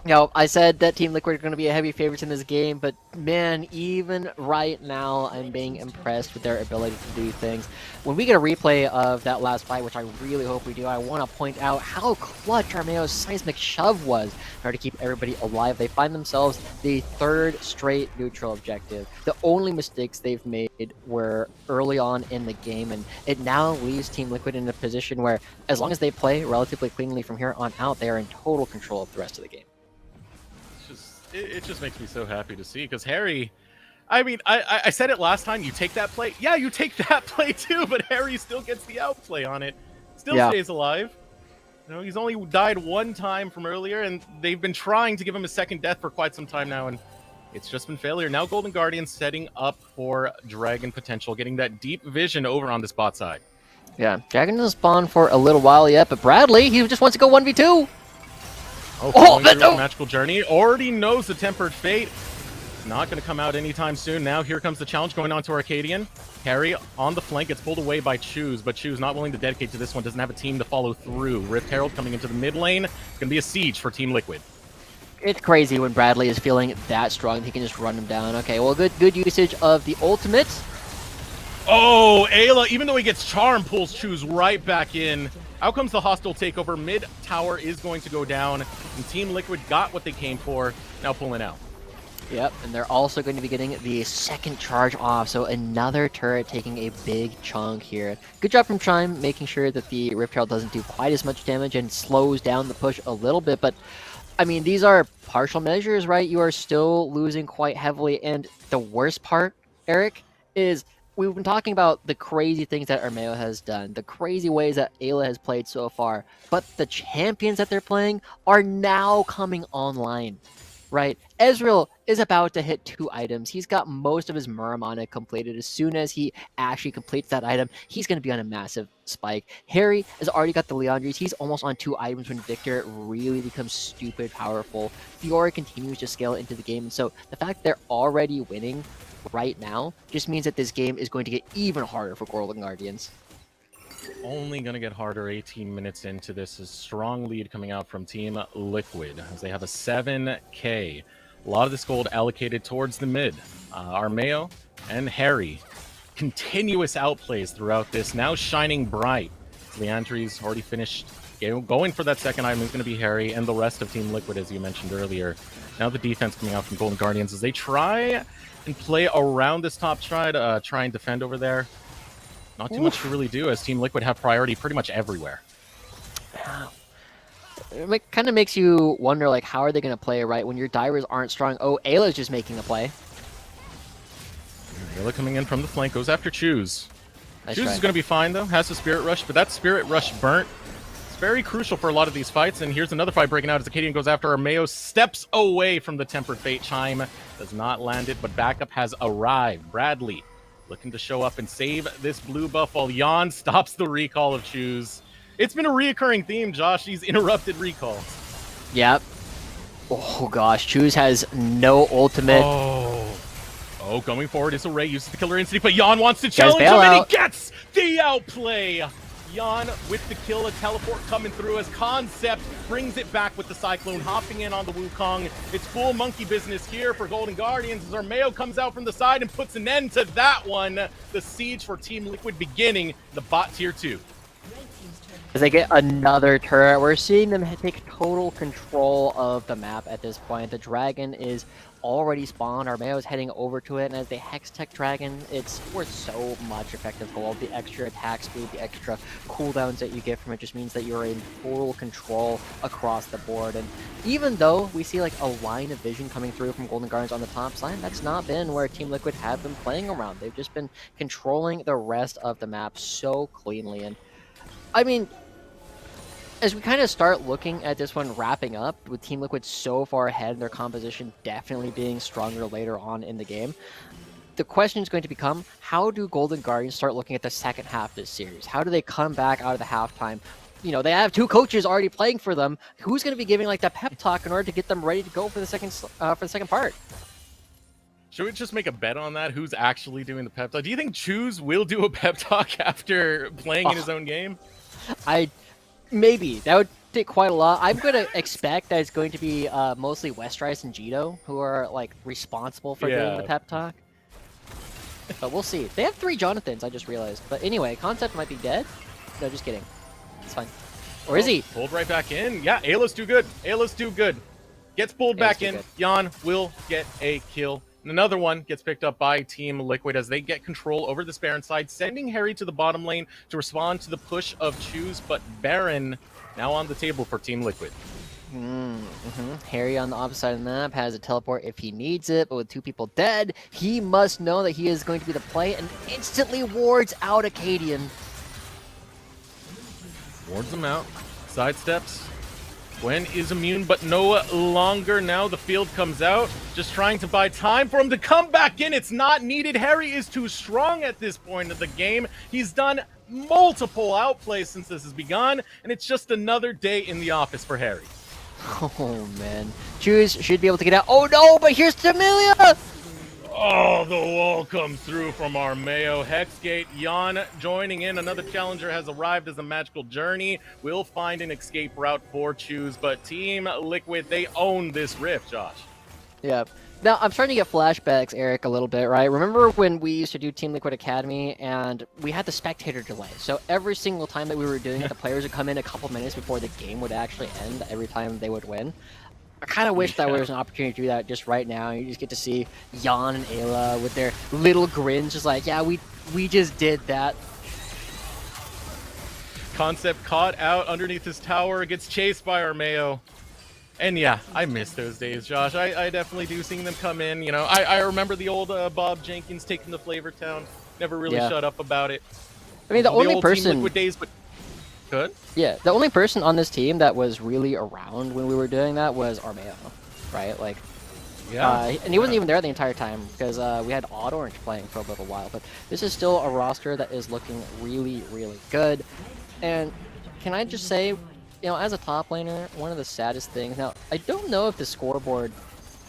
You know, I said that Team Liquid are going to be a heavy favorites in this game, but man, even right now, I'm being impressed with their ability to do things. When we get a replay of that last fight, which I really hope we do, I want to point out how clutch Armeo's seismic shove was in order to keep everybody alive. They find themselves the third straight neutral objective. The only mistakes they've made were early on in the game, and it now leaves Team Liquid in a position where, as long as they play relatively cleanly from here on out, they are in total control of the rest of the game. It just makes me so happy to see, because Harry, I mean, I said it last time, you take that play. Yeah, you take that play too, but Harry still gets the outplay on it. Still stays alive. You know, he's only died one time from earlier, and they've been trying to give him a second death for quite some time now, and it's just been failure. Now Golden Guardian setting up for Dragon potential, getting that deep vision over on this bot side. Yeah, Dragon doesn't spawn for a little while yet, but Bradley, he just wants to go 1v2. Magical Journey already knows the Tempered Fate. Not going to come out anytime soon. Now here comes the challenge going on to Arcadian. Harry on the flank gets pulled away by Choose, but Choose not willing to dedicate to this one. Doesn't have a team to follow through. Rift Herald coming into the mid lane. It's going to be a siege for Team Liquid. It's crazy when Bradley is feeling that strong. He can just run him down. Okay, well, good usage of the ultimate. Oh, Ayla, even though he gets charm, pulls Choose right back in. Out comes the hostile takeover. Mid tower is going to go down, and Team Liquid got what they came for, now pulling out. Yep, and they're also going to be getting the second charge off, so another turret taking a big chunk here. Good job from Chime, making sure that the Rift Herald doesn't do quite as much damage and slows down the push a little bit, but I mean, these are partial measures, right? You are still losing quite heavily, and the worst part, Eric, is we've been talking about the crazy things that Armeo has done, the crazy ways that Ayla has played so far, but the champions that they're playing are now coming online, right? Ezreal is about to hit 2 items. He's got most of his Muramana completed. As soon as he actually completes that item, he's going to be on a massive spike. Harry has already got the Leandries. He's almost on 2 items when Victor really becomes stupid powerful. Fiora continues to scale into the game, and so the fact they're already winning right now just means that this game is going to get even harder for Golden Guardians. Only going to get harder 18 minutes into this. A strong lead coming out from Team Liquid as they have a 7K. A lot of this gold allocated towards the mid. Armeo and Harry. Continuous outplays throughout this, now shining bright. Leandri's already finished going for that second item. Is going to be Harry and the rest of Team Liquid, as you mentioned earlier. Now the defense coming out from Golden Guardians as they try and play around this top side, try and defend over there. Not too much to really do, as Team Liquid have priority pretty much everywhere. It kind of makes you wonder, like, how are they going to play, right? When your divers aren't strong. Oh, Ayla's just making a play. Ayla coming in from the flank, goes after Choose. Nice Choose try. is going to be fine, though. Has the Spirit Rush, but that Spirit Rush burnt. It's very crucial for a lot of these fights, and here's another fight breaking out as Acadian goes after Armeo. Steps away from the Tempered Fate Chime. Does not land it, but backup has arrived. Bradley looking to show up and save this blue buff while Jan stops the recall of Choose. It's been a reoccurring theme, Josh. These interrupted recalls. Yep. Oh, gosh. Choose has no ultimate. Oh, going forward is Array. Uses the killer instinct, but Jan wants to challenge him, and he gets the outplay. Jan with the kill, a teleport coming through as Concept brings it back with the Cyclone, hopping in on the Wukong. It's full monkey business here for Golden Guardians as Armeo comes out from the side and puts an end to that one. The siege for Team Liquid beginning, the bot tier 2. As they get another turret, we're seeing them take total control of the map at this point. The dragon is already spawned. Armeo is heading over to it, and as they Hex Tech Dragon, it's worth so much effective gold. The extra attack speed, the extra cooldowns that you get from it just means that you're in total control across the board. And even though we see like a line of vision coming through from Golden Guardians on the top side, that's not been where Team Liquid have been playing around. They've just been controlling the rest of the map so cleanly. And I mean, as we kind of start looking at this one wrapping up, with Team Liquid so far ahead and their composition definitely being stronger later on in the game, the question is going to become, how do Golden Guardians start looking at the second half of this series? How do they come back out of the halftime? You know, they have 2 coaches already playing for them. Who's going to be giving like the pep talk in order to get them ready to go for the second part? Should we just make a bet on that? Who's actually doing the pep talk? Do you think Choose will do a pep talk after playing in his own game? Maybe. That would take quite a lot. I'm going to expect that it's going to be mostly Westrice and Jito who are like responsible for doing the pep talk. But we'll see. They have 3 Jonathans, I just realized. But anyway, Concept might be dead. No, just kidding. It's fine. Or is he? Pulled right back in. Yeah, Ayla's too good. Ayla's too good. Gets pulled back in. Jan will get a kill. And another one gets picked up by Team Liquid as they get control over this Baron side, sending Harry to the bottom lane to respond to the push of Choose, but Baron now on the table for Team Liquid. Harry on the opposite side of the map has a teleport if he needs it, but with 2 people dead, he must know that he is going to be the play and instantly wards out Acadian. Wards him out. Sidesteps. Gwen is immune, but no longer. Now the field comes out, just trying to buy time for him to come back in. It's not needed. Harry is too strong at this point of the game. He's done multiple outplays since this has begun, and it's just another day in the office for Harry. Oh, man. Choose should be able to get out. Oh, no, but here's Tamilia! Oh, the wall comes through from Armeo. Hexgate, Jan joining in. Another challenger has arrived as a magical journey. We'll find an escape route for Choose, but Team Liquid, they own this rift, Josh. Yeah. Now, I'm starting to get flashbacks, Eric, a little bit, right? Remember when we used to do Team Liquid Academy and we had the spectator delay? So every single time that we were doing it, the players would come in a couple minutes before the game would actually end every time they would win. I kind of wish that there was an opportunity to do that just right now. You just get to see Jan and Ayla with their little grins, just like, yeah, we just did that. Concept caught out underneath his tower, gets chased by Armeo. And yeah, I miss those days, Josh. I definitely do, seeing them come in. You know, I remember the old Bob Jenkins taking the Flavor Town. Never really shut up about it. I mean, the only old person... Team Liquid days, but... Good? Yeah, the only person on this team that was really around when we were doing that was Armeo, right? Like, and he wasn't even there the entire time because we had Odd Orange playing for a little while. But this is still a roster that is looking really, really good. And can I just say, you know, as a top laner, one of the saddest things... Now, I don't know if the scoreboard...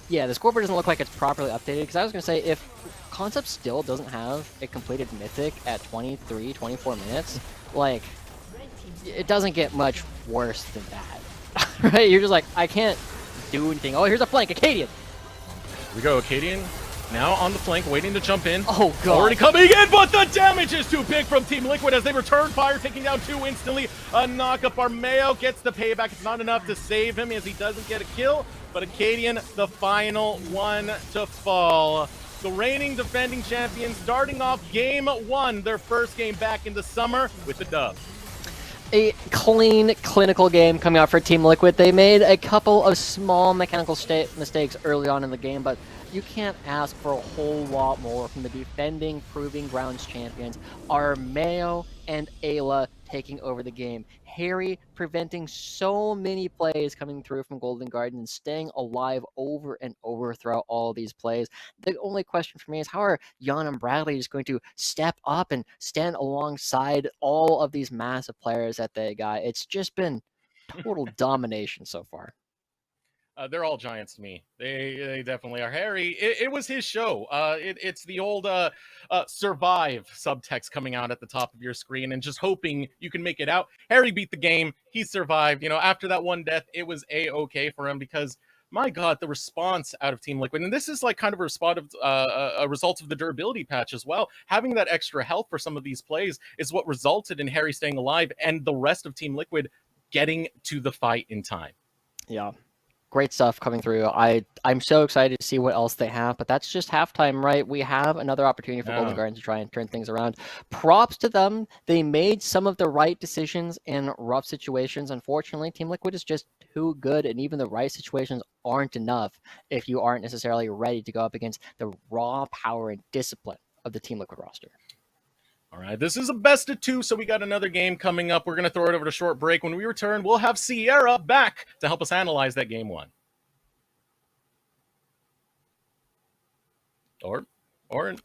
Yeah, the scoreboard doesn't look like it's properly updated, because I was going to say, if Concept still doesn't have a completed Mythic at 23, 24 minutes, like... it doesn't get much worse than that, right? You're just like, I can't do anything. Oh, here's a flank, Acadian. Here we go, Acadian. Now on the flank, waiting to jump in. Oh, God. Already coming in, but the damage is too big from Team Liquid as they return fire, taking down 2 instantly. A knock-up. Armeo gets the payback. It's not enough to save him as he doesn't get a kill, but Acadian, the final one to fall. The reigning defending champions starting off game 1, their first game back in the summer with the dub. A clean, clinical game coming out for Team Liquid. They made a couple of small mechanical mistakes early on in the game, but you can't ask for a whole lot more from the defending Proving Grounds champions. Armeo and Ayla taking over the game. Harry preventing so many plays coming through from Golden Guardian and staying alive over and over throughout all these plays. The only question for me is, how are Jan and Bradley just going to step up and stand alongside all of these massive players that they got? It's just been total domination so far. They're all giants to me. They definitely are. Harry, it was his show. It's the old survive subtext coming out at the top of your screen and just hoping you can make it out. Harry beat the game. He survived. You know, after that one death, it was A-okay for him because my God, the response out of Team Liquid, and this is like kind of a result of the durability patch as well. Having that extra health for some of these plays is what resulted in Harry staying alive and the rest of Team Liquid getting to the fight in time. Yeah. Great stuff coming through. I'm so excited to see what else they have, but that's just halftime, right? We have another opportunity for Golden Guardians to try and turn things around. Props to them. They made some of the right decisions in rough situations. Unfortunately, Team Liquid is just too good, and even the right situations aren't enough if you aren't necessarily ready to go up against the raw power and discipline of the Team Liquid roster. All right, this is a best of 2, so we got another game coming up. We're going to throw it over to short break. When we return, we'll have Sierra back to help us analyze that game 1. Or not